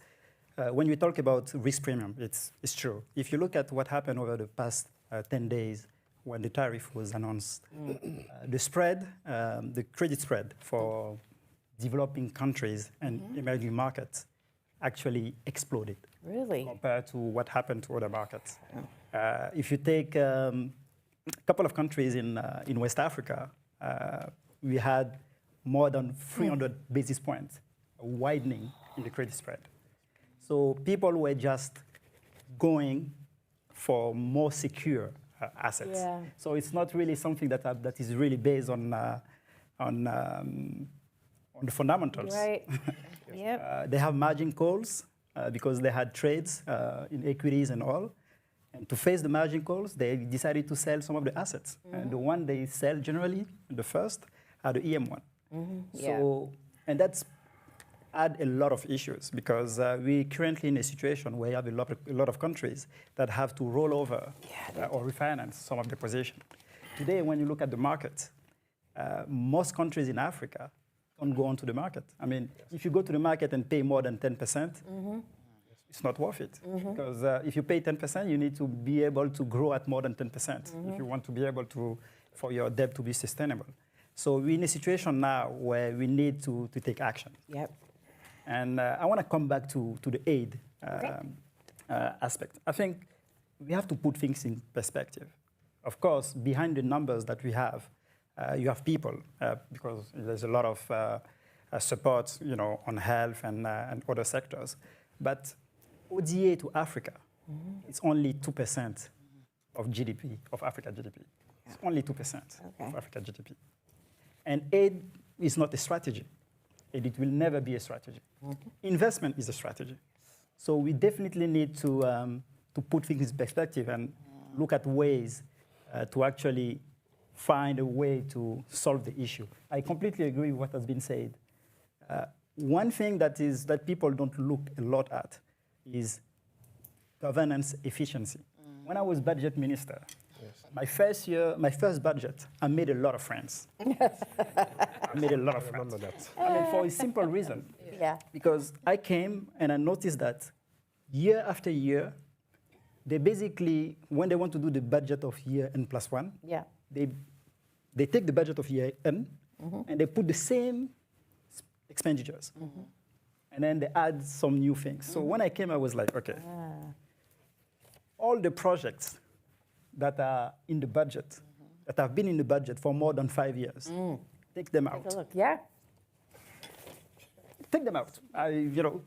When we talk about risk premium, it's true. If you look at what happened over the past 10 days when the tariff was announced, the spread, the credit spread for developing countries and emerging markets actually exploded. Really? Compared to what happened to other markets. If you take a couple of countries in West Africa, we had more than 300 basis points widening in the credit spread. So people were just going for more secure assets. Yeah. So it's not really something that is really based on the fundamentals. Right. Yep. They have margin calls because they had trades in equities and all. And to face the margin calls, they decided to sell some of the assets. And the one they sell generally, the first, are the EM1. So, and that's add a lot of issues because we're currently in a situation where you have a lot of countries that have to roll over or refinance some of the position. Today, when you look at the market, most countries in Africa don't go onto the market. I mean, if you go to the market and pay more than 10%, it's not worth it. Because if you pay 10%, you need to be able to grow at more than 10% if you want to be able to, for your debt to be sustainable. So we're in a situation now where we need to take action. Yep. And I want to come back to the aid aspect. I think we have to put things in perspective. Of course, behind the numbers that we have, you have people, because there's a lot of support, on health and other sectors. But ODA to Africa, it's only 2% of GDP, of Africa GDP. It's only 2% of Africa GDP. And aid is not a strategy. It will never be a strategy. Investment is a strategy. So we definitely need to put things in perspective and look at ways to actually find a way to solve the issue. I completely agree with what has been said. One thing that people don't look a lot at is governance efficiency. When I was budget minister, my first budget, I made a lot of friends. I made a lot of friends. I mean, for a simple reason. Yeah. Because I came and I noticed that year after year, they basically, when they want to do the budget of year N+1, they take the budget of year N and they put the same expenditures. And then they add some new things. So when I came, I was like, okay, all the projects that are in the budget, that have been in the budget for more than 5 years, take them out. Take a look. Yeah. Take them out.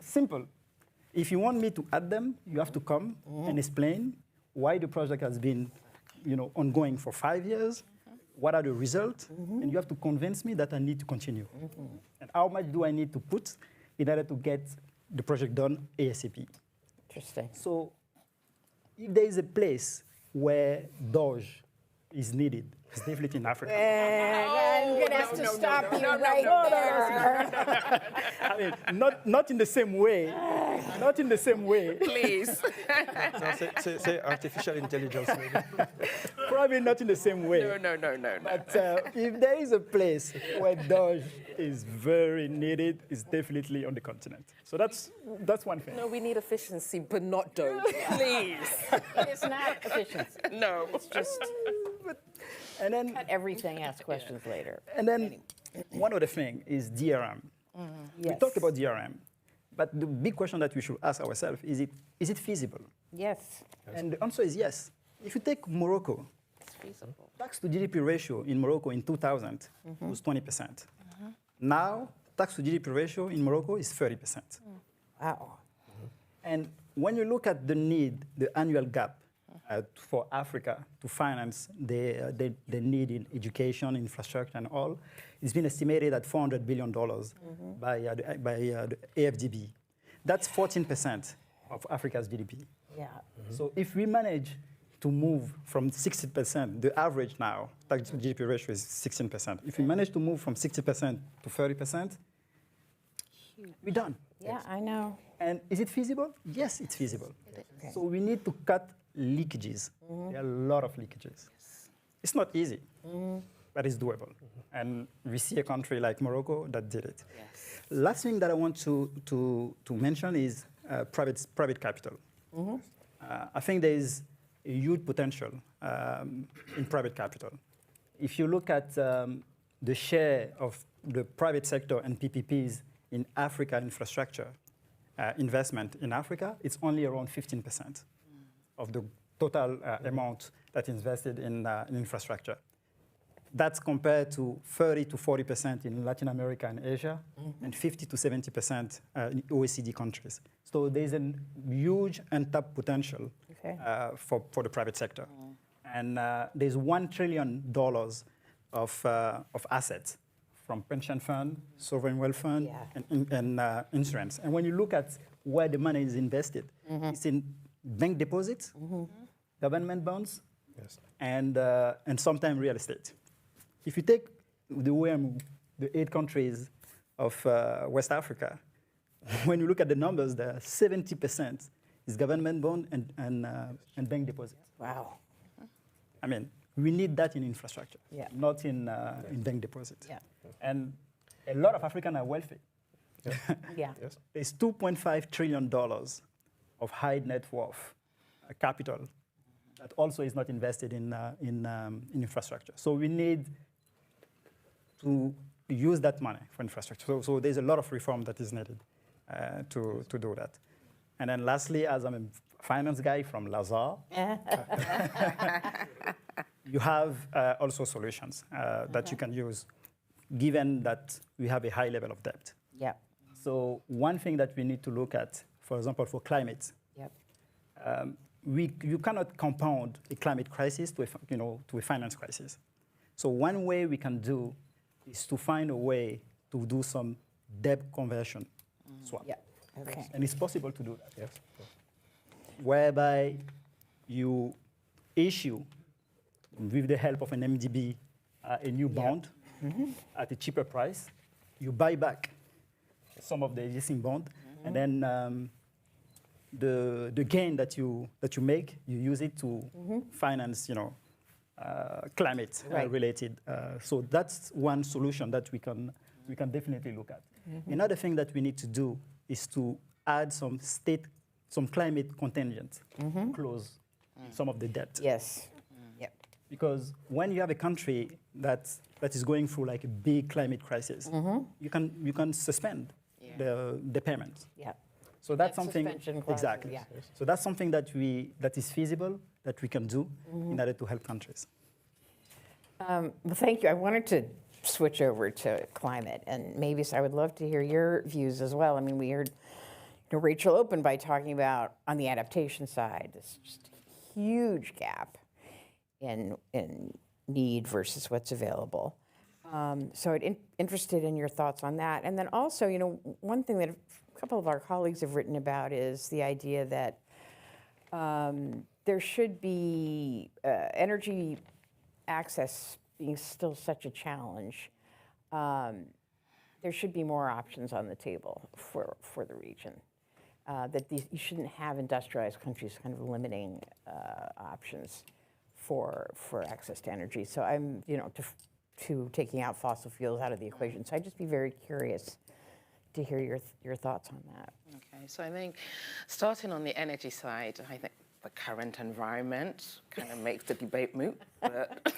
Simple. If you want me to add them, you have to come and explain why the project has been, ongoing for 5 years. What are the results? And you have to convince me that I need to continue. And how much do I need to put in order to get the project done ASAP? Interesting. So if there is a place where Doge is needed, it's definitely in Africa. I'm going to have to stop you right there. I mean, not in the same way. Not in the same way. Please. No, say artificial intelligence, maybe. Probably not in the same way. No. But if there is a place where Doge is very needed, it's definitely on the continent. So that's one thing. No, we need efficiency, but not Doge. Please. It's not efficiency. No. It's just And then cut everything, ask questions later. And then one other thing is DRM. We Yes. talk about DRM, but the big question that we should ask ourselves is it feasible? Yes. And the answer is yes. If you take Morocco, It's feasible. tax to GDP ratio in Morocco in 2000 was 20%. Now, tax to GDP ratio in Morocco is 30%. Wow. And when you look at the need, the annual gap for Africa to finance the need in education, infrastructure, and all, it's been estimated at $400 billion by the AFDB. That's 14% of Africa's GDP. Yeah. So if we manage to move from 60%, the average now, tax to GDP ratio is 16%. If we manage to move from 60% to 30%, we're done. Yeah, I know. And is it feasible? Yes, it's feasible. Okay. So we need to cut leakages. There are a lot of leakages. It's not easy, but it's doable. And we see a country like Morocco that did it. Yes. Last thing that I want to mention is private capital. I think there is a huge potential in private capital. If you look at the share of the private sector and PPPs in Africa infrastructure investment in Africa, it's only around 15% of the total amount that's invested in infrastructure. That's compared to 30 to 40% in Latin America and Asia, and 50 to 70% in OECD countries. So there's a huge untapped potential for the private sector. And there's $1 trillion of assets from pension fund, sovereign wealth fund, and insurance. And when you look at where the money is invested, it's in bank deposits, government bonds, and sometimes real estate. If you take the 8 countries of West Africa, when you look at the numbers, there 70% is government bond and bank deposits. Wow. I mean, we need that in infrastructure, not in bank deposits. Yeah. And a lot of Africans are wealthy. Yeah. There's $2.5 trillion of high net worth capital that also is not invested in infrastructure. So we need to use that money for infrastructure. So there's a lot of reform that is needed to do that. And then lastly, as I'm a finance guy from Lazare, you have also solutions that you can use, given that we have a high level of debt. Yeah. So one thing that we need to look at, for example, for climate, you cannot compound a climate crisis to a finance crisis. So one way we can do is to find a way to do some debt conversion swap. Yeah. Okay. And it's possible to do that. Whereby you issue, with the help of an MDB, a new bond at a cheaper price. You buy back some of the existing bond, and then the gain that you make, you use it to finance, climate related. So that's one solution that we can definitely look at. Another thing that we need to do is to add some climate contingent clause some of the debt. Yes. Because when you have a country that is going through like a big climate crisis, you can suspend the payments. So that's something exactly. So that's something that is feasible, that we can do in order to help countries. Well, thank you. I wanted to switch over to climate, and maybe I would love to hear your views as well. I mean, we heard Rachel open by talking about on the adaptation side, this just huge gap in need versus what's available. So I'm interested in your thoughts on that. And then also, one thing that a couple of our colleagues have written about is the idea that there should be energy access being still such a challenge. There should be more options on the table for the region. That you shouldn't have industrialized countries kind of limiting options for access to energy. So I'm, to taking out fossil fuels out of the equation. So I'd just be very curious to hear your thoughts on that. Okay, so I think starting on the energy side, I think the current environment kind of makes the debate moot. But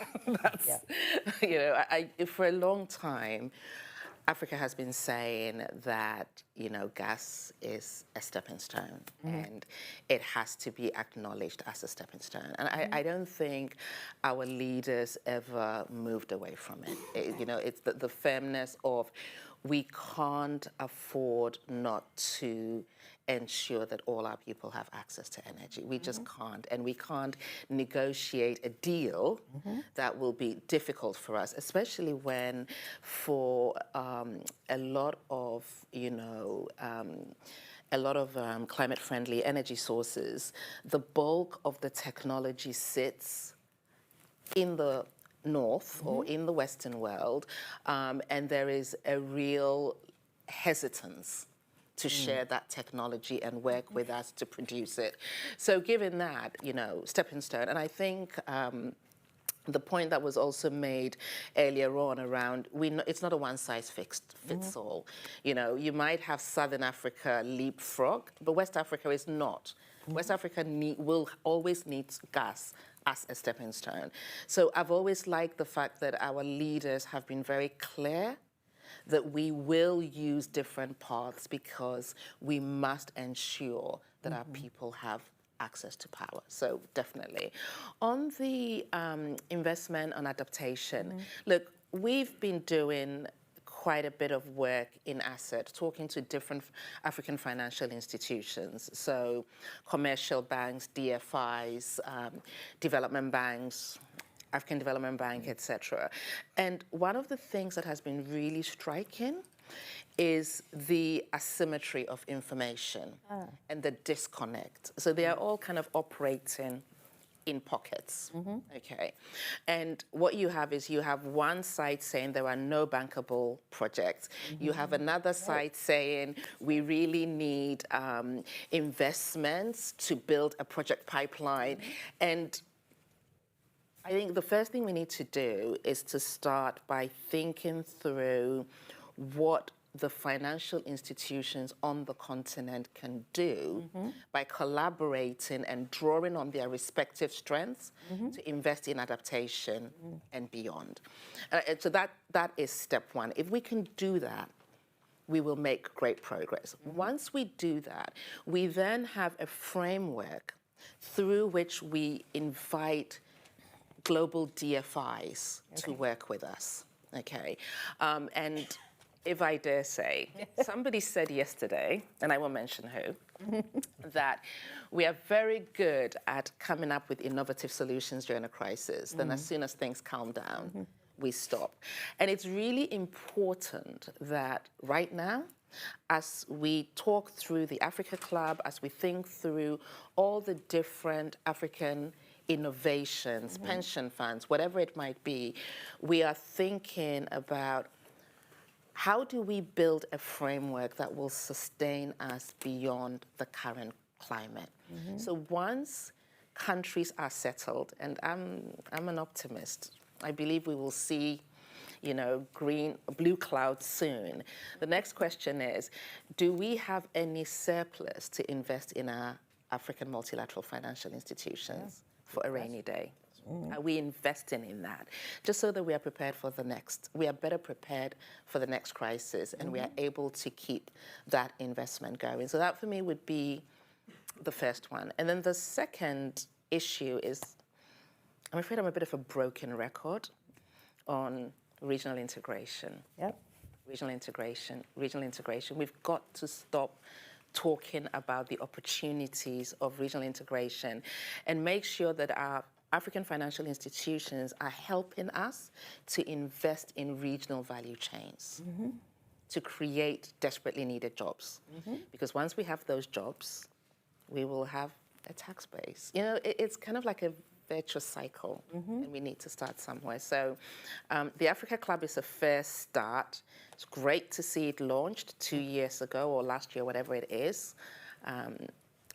that's, for a long time, Africa has been saying that, you know, gas is a stepping stone and it has to be acknowledged as a stepping stone. And I don't think our leaders ever moved away from it. You know, it's the firmness of we can't afford not to ensure that all our people have access to energy. We just can't. And we can't negotiate a deal that will be difficult for us, especially when for a lot of, you know, climate-friendly energy sources, the bulk of the technology sits in the North or in the Western world, and there is a real hesitance to share that technology and work with us to produce it. So given that, you know, stepping stone, and I think the point that was also made earlier on around, it's not a one-size-fits all. You know, you might have Southern Africa leapfrog, but West Africa is not. West Africa will always need gas as a stepping stone. So I've always liked the fact that our leaders have been very clear that we will use different paths because we must ensure that our people have access to power. So definitely. On the investment on adaptation, look, we've been doing quite a bit of work in asset, talking to different African financial institutions. So commercial banks, DFIs, development banks, African Development Bank, etc. And one of the things that has been really striking is the asymmetry of information and the disconnect. So they are all kind of operating in pockets, okay? And what you have is you have one side saying there are no bankable projects. You have another side saying we really need investments to build a project pipeline. And I think the first thing we need to do is to start by thinking through what the financial institutions on the continent can do by collaborating and drawing on their respective strengths to invest in adaptation and beyond. And so that is step one. If we can do that, we will make great progress. Once we do that, we then have a framework through which we invite global DFIs to work with us, okay? And if I dare say, somebody said yesterday, and I won't mention who, that we are very good at coming up with innovative solutions during a crisis. Then as soon as things calm down, we stop. And it's really important that right now, as we talk through the Africa Club, as we think through all the different African innovations, pension funds, whatever it might be, we are thinking about how do we build a framework that will sustain us beyond the current climate? So once countries are settled, and I'm an optimist, I believe we will see, you know, blue clouds soon. The next question is, do we have any surplus to invest in our African multilateral financial institutions for a rainy day? Are we investing in that? Just so that we are prepared for the next, we are better prepared for the next crisis, and we are able to keep that investment going. So that for me would be the first one. And then the second issue is, I'm afraid I'm a bit of a broken record on regional integration. Regional integration. We've got to stop talking about the opportunities of regional integration and make sure that our African financial institutions are helping us to invest in regional value chains, to create desperately needed jobs. Because once we have those jobs, we will have a tax base. You know, it's kind of like a virtuous cycle, and we need to start somewhere. So the Africa Club is a first start. It's great to see it launched 2 years ago or last year, whatever it is.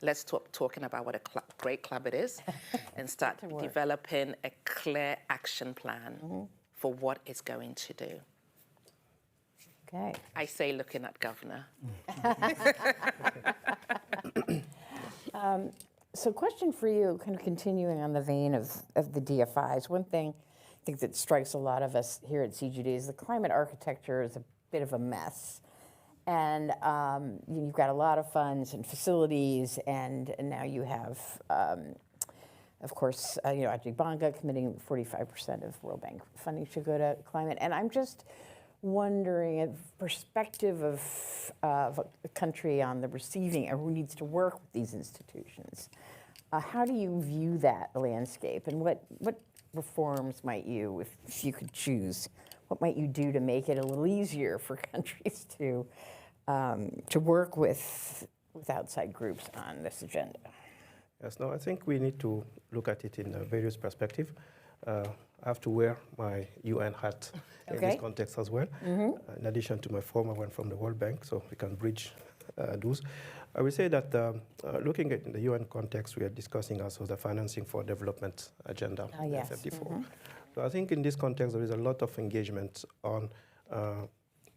Let's stop talking about what a great club it is and start developing a clear action plan for what it's going to do. Okay. I say looking at Governor. So question for you, kind of continuing on the vein of the DFIs. One thing I think that strikes a lot of us here at CGD is the climate architecture is bit of a mess. And you've got a lot of funds and facilities, and now you have, of course, Ajay Banga committing 45% of World Bank funding should go to climate. And I'm just wondering, a perspective of a country on the receiving end who needs to work with these institutions, how do you view that landscape, and what reforms might you, if you could choose, what might you do to make it a little easier for countries to work with outside groups on this agenda? Yes, no, I think we need to look at it in various perspectives. I have to wear my UN hat in this context as well, in addition to my former one from the World Bank, so we can bridge those. I will say that looking at in the UN context, we are discussing also the financing for development agenda, FFD4. So I think in this context, there is a lot of engagement on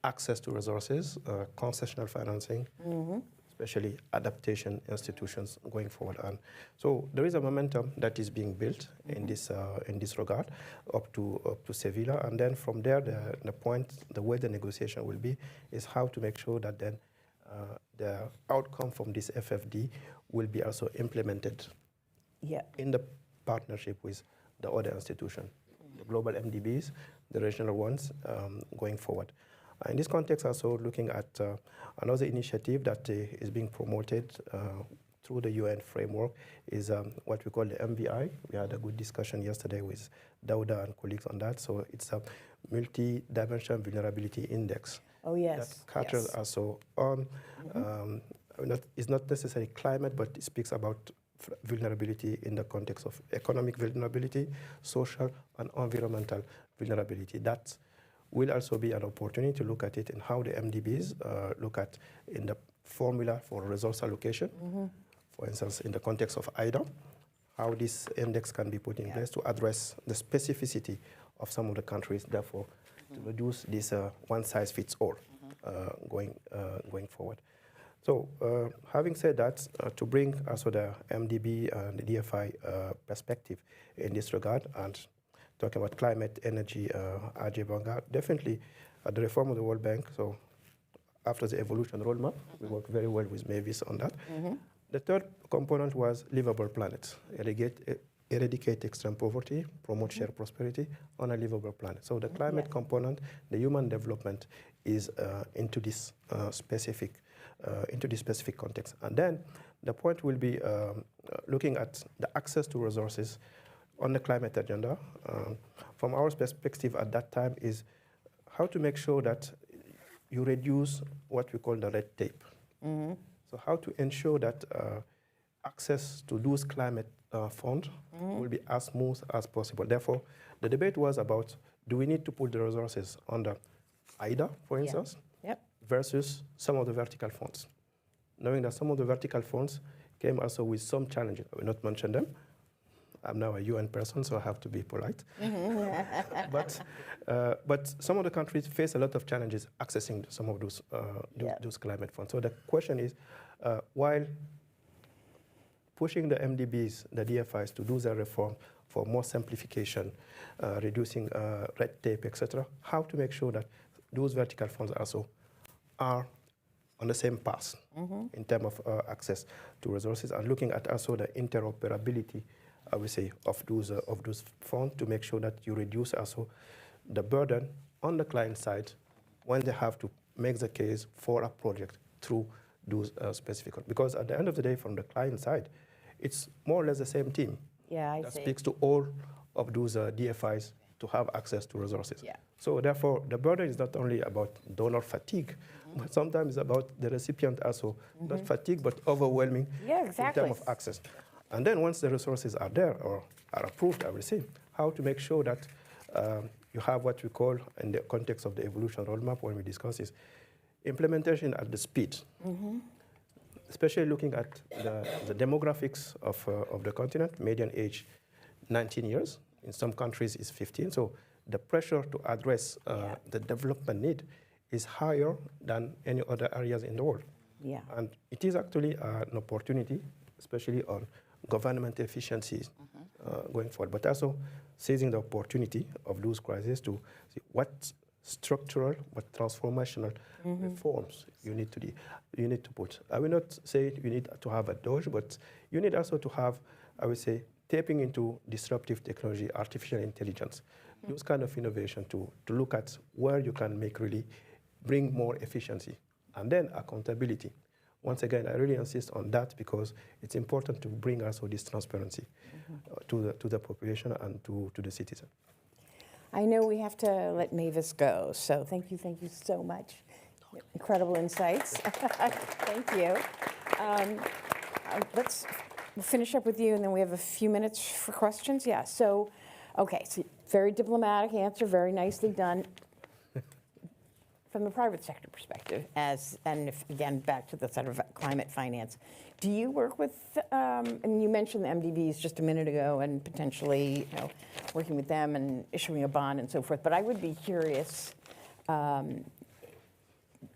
access to resources, concessional financing, especially adaptation institutions going forward. And so there is a momentum that is being built in this regard up to Sevilla, and then from there, the way the negotiation will be is how to make sure that then the outcome from this FFD will be also implemented in the partnership with the other institutions, the global MDBs, the regional ones, going forward. In this context, also looking at another initiative that is being promoted through the UN framework is what we call the MVI. We had a good discussion yesterday with Dauda and colleagues on that. So it's a multi-dimensional vulnerability index. Oh, yes. That catches also on, it's not necessarily climate, but it speaks about vulnerability in the context of economic vulnerability, social and environmental vulnerability. That will also be an opportunity to look at it and how the MDBs look at in the formula for resource allocation. For instance, in the context of IDA, how this index can be put in place to address the specificity of some of the countries, therefore, to reduce this one-size-fits-all going forward. So having said that, to bring also the MDB and the DFI perspective in this regard, and talking about climate, energy, Ajay Banga, definitely the reform of the World Bank, so after the evolution roadmap, we worked very well with Mavis on that. The third component was livable planet, eradicate extreme poverty, promote shared prosperity on a livable planet. So the climate component, the human development is into this specific context. And then the point will be looking at the access to resources on the climate agenda. From our perspective at that time is how to make sure that you reduce what we call the red tape. So how to ensure that access to those climate funds will be as smooth as possible. Therefore, the debate was about, do we need to put the resources under IDA, for instance, versus some of the vertical funds? Knowing that some of the vertical funds came also with some challenges. I will not mention them. I'm now a UN person, so I have to be polite. But some of the countries face a lot of challenges accessing some of those climate funds. So the question is, while pushing the MDBs, the DFIs, to do their reform for more simplification, reducing red tape, etc., how to make sure that those vertical funds also are on the same path in terms of access to resources, and looking at also the interoperability, I would say, of those funds to make sure that you reduce also the burden on the client side when they have to make the case for a project through those specific. Because at the end of the day, from the client side, it's more or less the same team that speaks to all of those DFIs to have access to resources. So therefore, the burden is not only about donor fatigue, but sometimes about the recipient also, not fatigue, but overwhelming in terms of access. And then once the resources are there or are approved, I will say, how to make sure that you have what we call, in the context of the evolution roadmap when we discuss this, implementation at the speed. Especially looking at the demographics of the continent, median age 19 years. In some countries is 15. So the pressure to address the development need is higher than any other areas in the world. And it is actually an opportunity, especially on government efficiencies going forward, but also seizing the opportunity of those crises to see what structural but transformational reforms you need to put. I will not say you need to have a Doge, but you need also to have, I would say, tapping into disruptive technology, artificial intelligence, those kind of innovation to look at where you can bring more efficiency, and then accountability. Once again, I really insist on that because it's important to bring also this transparency to the population and to the citizen. I know we have to let Mavis go, so thank you so much. Incredible insights. Thank you. We'll finish up with you, and then we have a few minutes for questions. Yeah, so, okay, so very diplomatic answer, very nicely done. From the private sector perspective, again, back to the sort of climate finance, do you work with, and you mentioned the MDBs just a minute ago, and potentially, working with them and issuing a bond and so forth, but I would be curious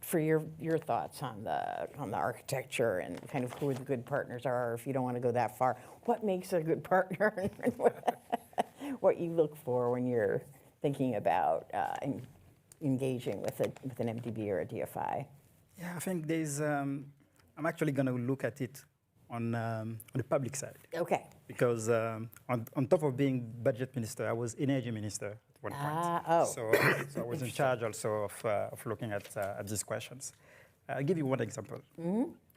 for your thoughts on the architecture and kind of who the good partners are, if you don't want to go that far. What makes a good partner, and what you look for when you're thinking about engaging with an MDB or a DFI? Yeah, I think there's, I'm actually going to look at it on the public side. Okay. Because on top of being budget minister, I was energy minister at one point. So I was in charge also of looking at these questions. I'll give you one example.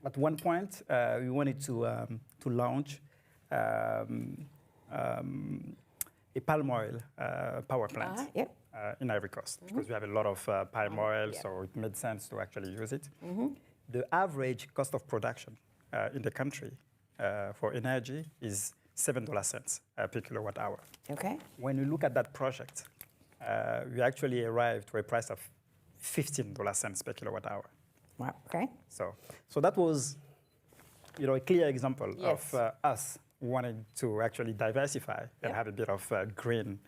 At one point, we wanted to launch a palm oil power plant. Yep. In Ivory Coast, because we have a lot of palm oil, so it made sense to actually use it. The average cost of production in the country for energy is $0.07 per kilowatt hour. Okay. When we look at that project, we actually arrived to a price of $0.15 per kilowatt hour. Wow. Okay. So that was, a clear example of us wanting to actually diversify and have a bit of green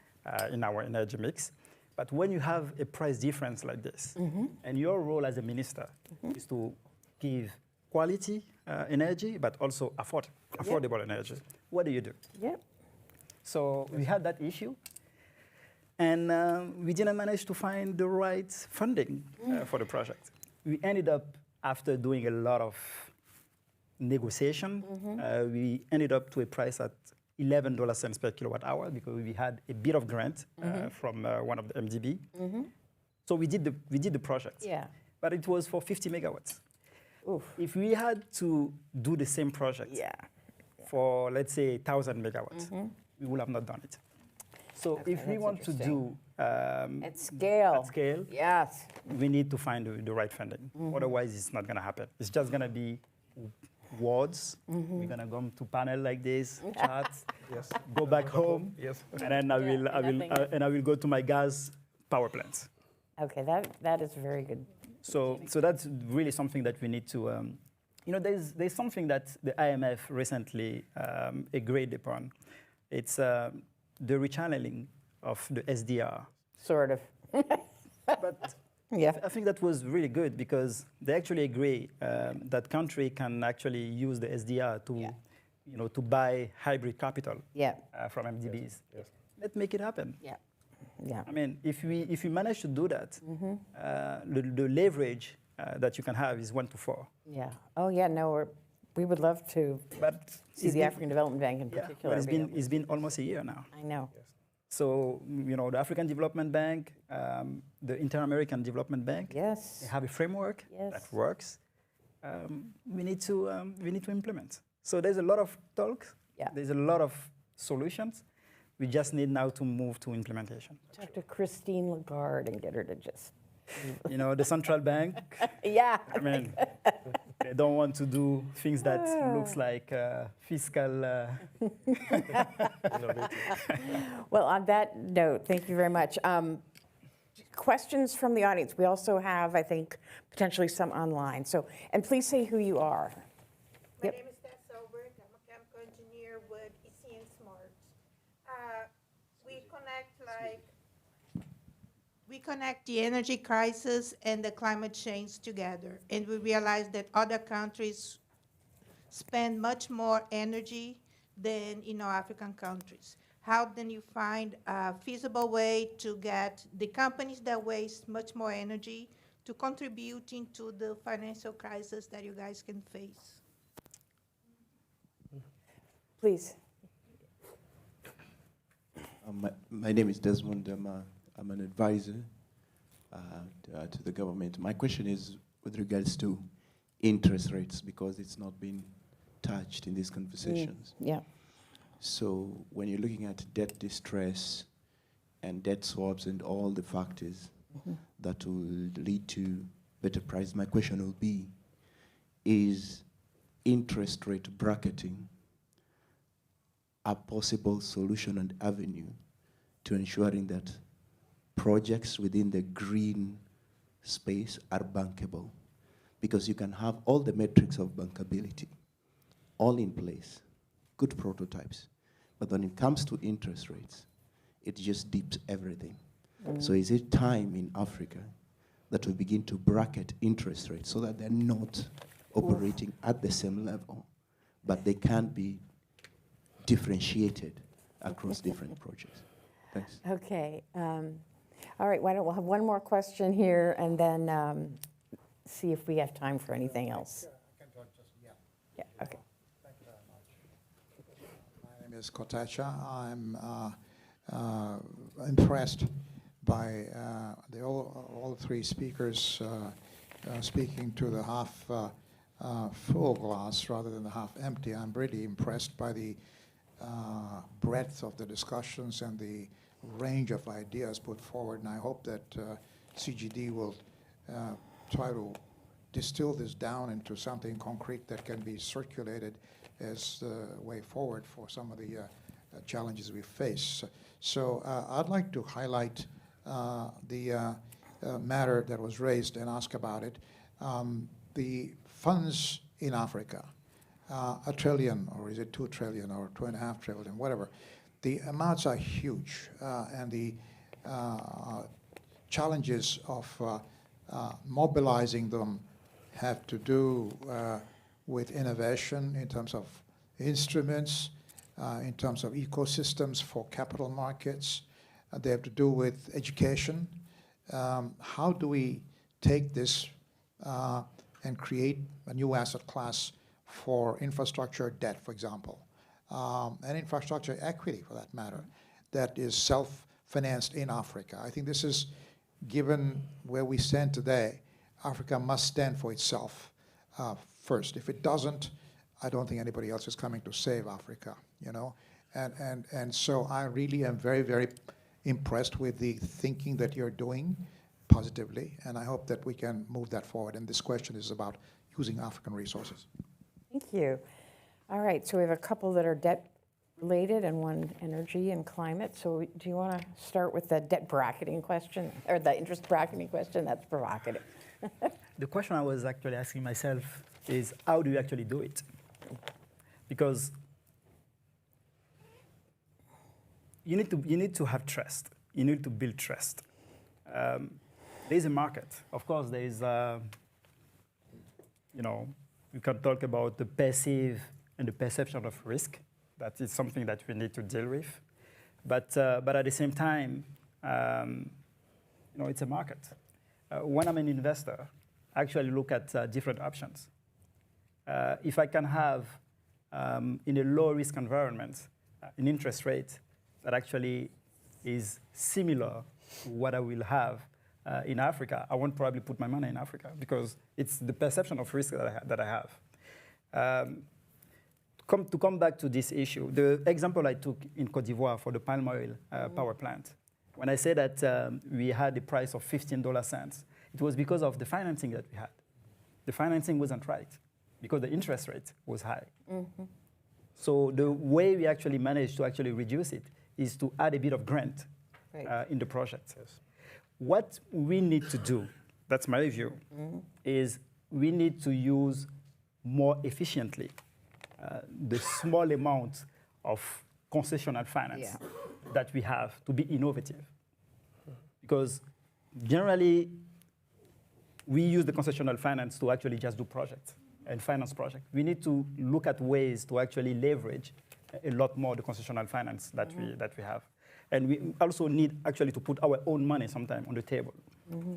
in our energy mix. But when you have a price difference like this, and your role as a minister is to give quality energy, but also affordable energy, what do you do? So we had that issue, and we didn't manage to find the right funding for the project. We ended up, after doing a lot of negotiation, we ended up to a price at $0.11 per kilowatt hour because we had a bit of grant from one of the MDB. So we did the project. But it was for 50 megawatts. Oof. If we had to do the same project for, let's say, 1,000 megawatts, we would have not done it. So if we want to do at scale, we need to find the right funding. Otherwise, it's not going to happen. It's just going to be words. We're gonna go to panel like this, chat, go back home, and then I will go to my gas power plants. Okay, that is very good. So that's really something that we need to. There's something that the IMF recently agreed upon. It's the rechanneling of the SDR. Sort of. But I think that was really good because they actually agree that country can actually use the SDR to to buy hybrid capital from MDBs. Let's make it happen. I mean, if we manage to do that, the leverage that you can have is 1 to 4. Oh yeah. No, we would love to see the African Development Bank in particular. It's been almost a year now. I know. So, the African Development Bank, the Inter-American Development Bank, they have a framework that works. We need to implement. So there's a lot of talk. There's a lot of solutions. We just need now to move to implementation. Talk to Christine Lagarde and get her to just. The central bank. I mean, they don't want to do things that looks like fiscal. Well, on that note, thank you very much. Questions from the audience. We also have, I think, potentially some online. So, and please say who you are. My name is Tess Solberg. I'm a chemical engineer with ECN Smart. We connect the energy crisis and the climate change together, and we realize that other countries spend much more energy than African countries. how then you find a feasible way to get the companies that waste much more energy to contributing to the financial crisis that you guys can face? Please. My name is Desmond. I'm an advisor to the government. My question is with regards to interest rates, because it's not been touched in these conversations. Yeah. So when you're looking at debt distress and debt swaps and all the factors that will lead to better price, my question will be, is interest rate bracketing a possible solution and avenue to ensuring that projects within the green space are bankable? Because you can have all the metrics of bankability all in place, good prototypes, but when it comes to interest rates, it just dips everything. So is it time in Africa that we begin to bracket interest rates so that they're not operating at the same level, but they can be differentiated across different projects? Thanks. Okay. All right, we'll have one more question here and then see if we have time for anything else. I can talk just, yeah. Yeah, okay. Thank you very much. My name is Kotacha. I'm impressed by all three speakers speaking to the half full glass rather than the half empty. I'm really impressed by the breadth of the discussions and the range of ideas put forward, and I hope that CGD will try to distill this down into something concrete that can be circulated as the way forward for some of the challenges we face. So I'd like to highlight the matter that was raised and ask about it. The funds in Africa, $1 trillion, or is it 2 trillion or 2.5 trillion, whatever. The amounts are huge, and the challenges of mobilizing them have to do with innovation in terms of instruments, in terms of ecosystems for capital markets. They have to do with education. How do we take this and create a new asset class for infrastructure debt, for example, and infrastructure equity, for that matter, that is self-financed in Africa? I think this is, given where we stand today, Africa must stand for itself first. If it doesn't, I don't think anybody else is coming to save Africa, you know? And so I really am very, very impressed with the thinking that you're doing positively, and I hope that we can move that forward. And this question is about using African resources. Thank you. All right, so we have a couple that are debt related and one energy and climate. So do you want to start with the debt bracketing question, or the interest bracketing question? That's provocative. The question I was actually asking myself is, how do you actually do it? Because you need to have trust. You need to build trust. There's a market. Of course, there is, we can talk about the passive and the perception of risk. That is something that we need to deal with. But at the same time, it's a market. When I'm an investor, I actually look at different options. If I can have, in a low-risk environment, an interest rate that actually is similar to what I will have in Africa, I won't probably put my money in Africa because it's the perception of risk that I have. To come back to this issue, the example I took in Côte d'Ivoire for the palm oil power plant, when I said that we had a price of 15 cents, it was because of the financing that we had. The financing wasn't right because the interest rate was high. Mm-hmm. So the way we actually managed to actually reduce it is to add a bit of grant in the project. Yes. What we need to do, that's my view, is we need to use more efficiently the small amount of concessional finance that we have to be innovative. Because generally, we use the concessional finance to actually just do projects and finance projects. We need to look at ways to actually leverage a lot more the concessional finance that we have. And we also need actually to put our own money sometime on the table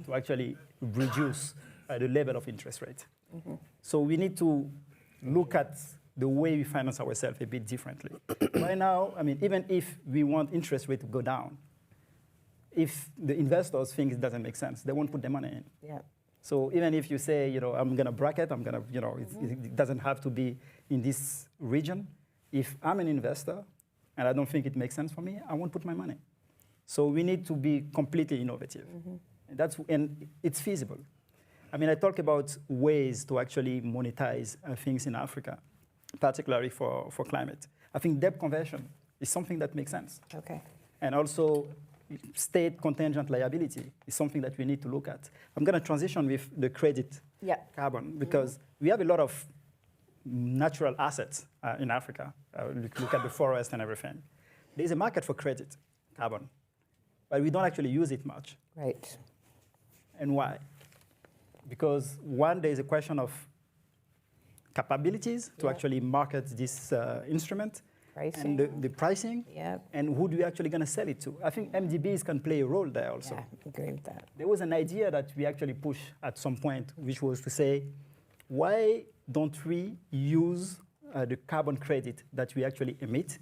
to actually reduce the level of interest rate. So we need to look at the way we finance ourselves a bit differently. Right now, I mean, even if we want interest rate to go down, if the investors think it doesn't make sense, they won't put their money in. Yeah. So even if you say, I'm going to bracket, I'm going to, it doesn't have to be in this region. If I'm an investor and I don't think it makes sense for me, I won't put my money. So we need to be completely innovative. And it's feasible. I mean, I talk about ways to actually monetize things in Africa, particularly for climate. I think debt conversion is something that makes sense. Okay. And also, state contingent liability is something that we need to look at. I'm going to transition with the credit carbon, because we have a lot of natural assets in Africa. Look at the forest and everything. There's a market for credit carbon, but we don't actually use it much. Right. And why? Because one, there is a question of capabilities to actually market this instrument, pricing. and the pricing, and who do we actually going to sell it to? I think MDBs can play a role there also. Yeah, I agree with that. There was an idea that we actually pushed at some point, which was to say, why don't we use the carbon credit that we actually emit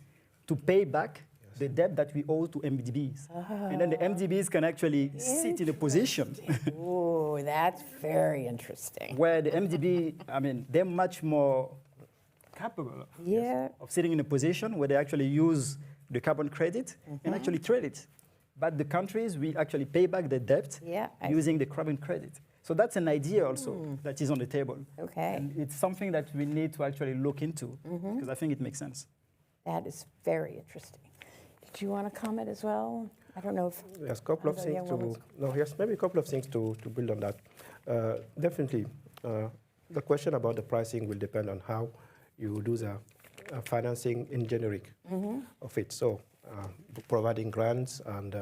to pay back the debt that we owe to MDBs? And then the MDBs can actually sit in a position. Oh, that's very interesting. Where the MDB, I mean, they're much more capable of sitting in a position where they actually use the carbon credit and actually trade it. But the countries, we actually pay back the debt using the carbon credit. So that's an idea also that is on the table. Okay. And it's something that we need to actually look into, because I think it makes sense. That is very interesting. Did you want to comment as well? I don't know if... Yes, couple of things to... No, yes, maybe a couple of things to build on that. Definitely, the question about the pricing will depend on how you do the financing engineering of it. So providing grants and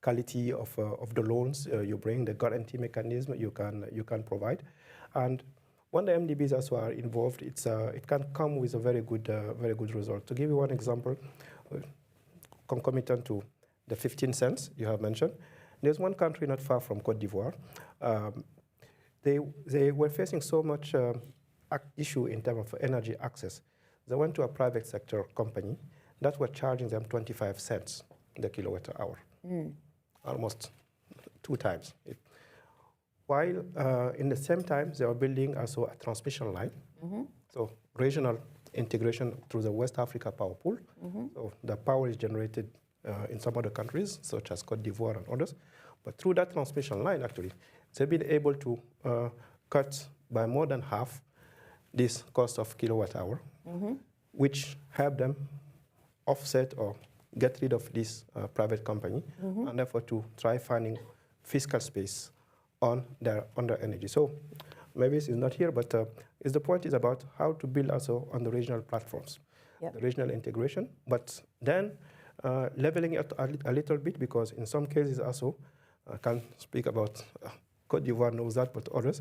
quality of the loans you bring, the guarantee mechanism you can provide. And when the MDBs also are involved, it can come with a very good result. To give you one example, concomitant to the 15 cents you have mentioned, there's one country not far from Côte d'Ivoire. They were facing so much issue in terms of energy access. They went to a private sector company that were charging them 25 cents the kilowatt hour, almost 2 times. While in the same time, they were building also a transmission line, so regional integration through the West Africa power pool. So the power is generated in some other countries, such as Côte d'Ivoire and others. But through that transmission line, actually, they've been able to cut by more than half this cost of kilowatt hour, which helped them offset or get rid of this private company, and therefore to try finding fiscal space on their energy. So maybe it's not here, but the point is about how to build also on the regional platforms, the regional integration, but then leveling it a little bit, because in some cases also, I can't speak about Côte d'Ivoire knows that, but others,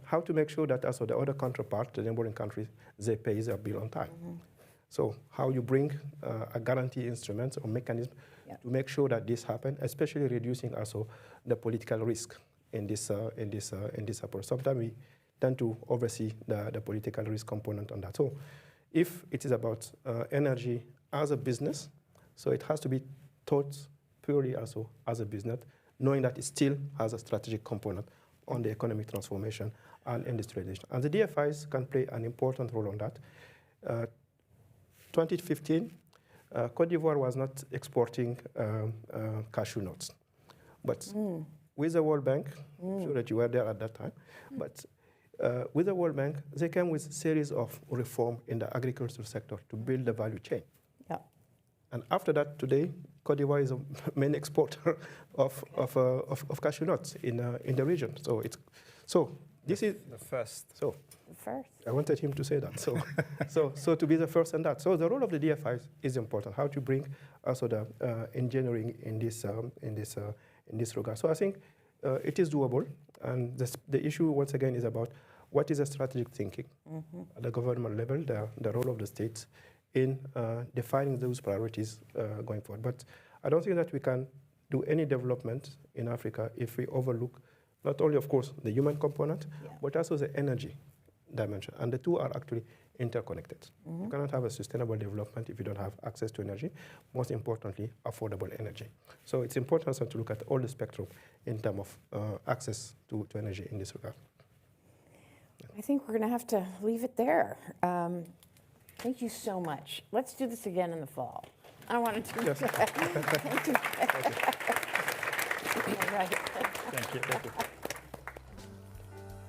how to make sure that also the other counterpart, the neighboring countries, they pay their bill on time. So how you bring a guarantee instrument or mechanism to make sure that this happens, especially reducing also the political risk in this approach. Sometimes we tend to oversee the political risk component on that. So if it is about energy as a business, so it has to be thought purely also as a business, knowing that it still has a strategic component on the economic transformation and industrialization. And the DFIs can play an important role on that. 2015, Côte d'Ivoire was not exporting cashew nuts. But with the World Bank, I'm sure that you were there at that time, but with the World Bank, they came with a series of reform in the agricultural sector to build the value chain. And after that, today, Côte d'Ivoire is a main exporter of cashew nuts in the region. So this is the first. The first. I wanted him to say that. So to be the first in that. So the role of the DFIs is important. How to bring also the engineering in this regard. So I think it is doable, and the issue once again is about what is the strategic thinking at the government level, the role of the states in defining those priorities going forward. But I don't think that we can do any development in Africa if we overlook not only, of course, the human component, but also the energy dimension. And the two are actually interconnected. You cannot have a sustainable development if you don't have access to energy, most importantly, affordable energy. So it's important also to look at all the spectrum in terms of access to energy in this regard. I think we're going to have to leave it there. Thank you so much. Let's do this again in the fall. I wanted to. Yes. Thank you. Thank you.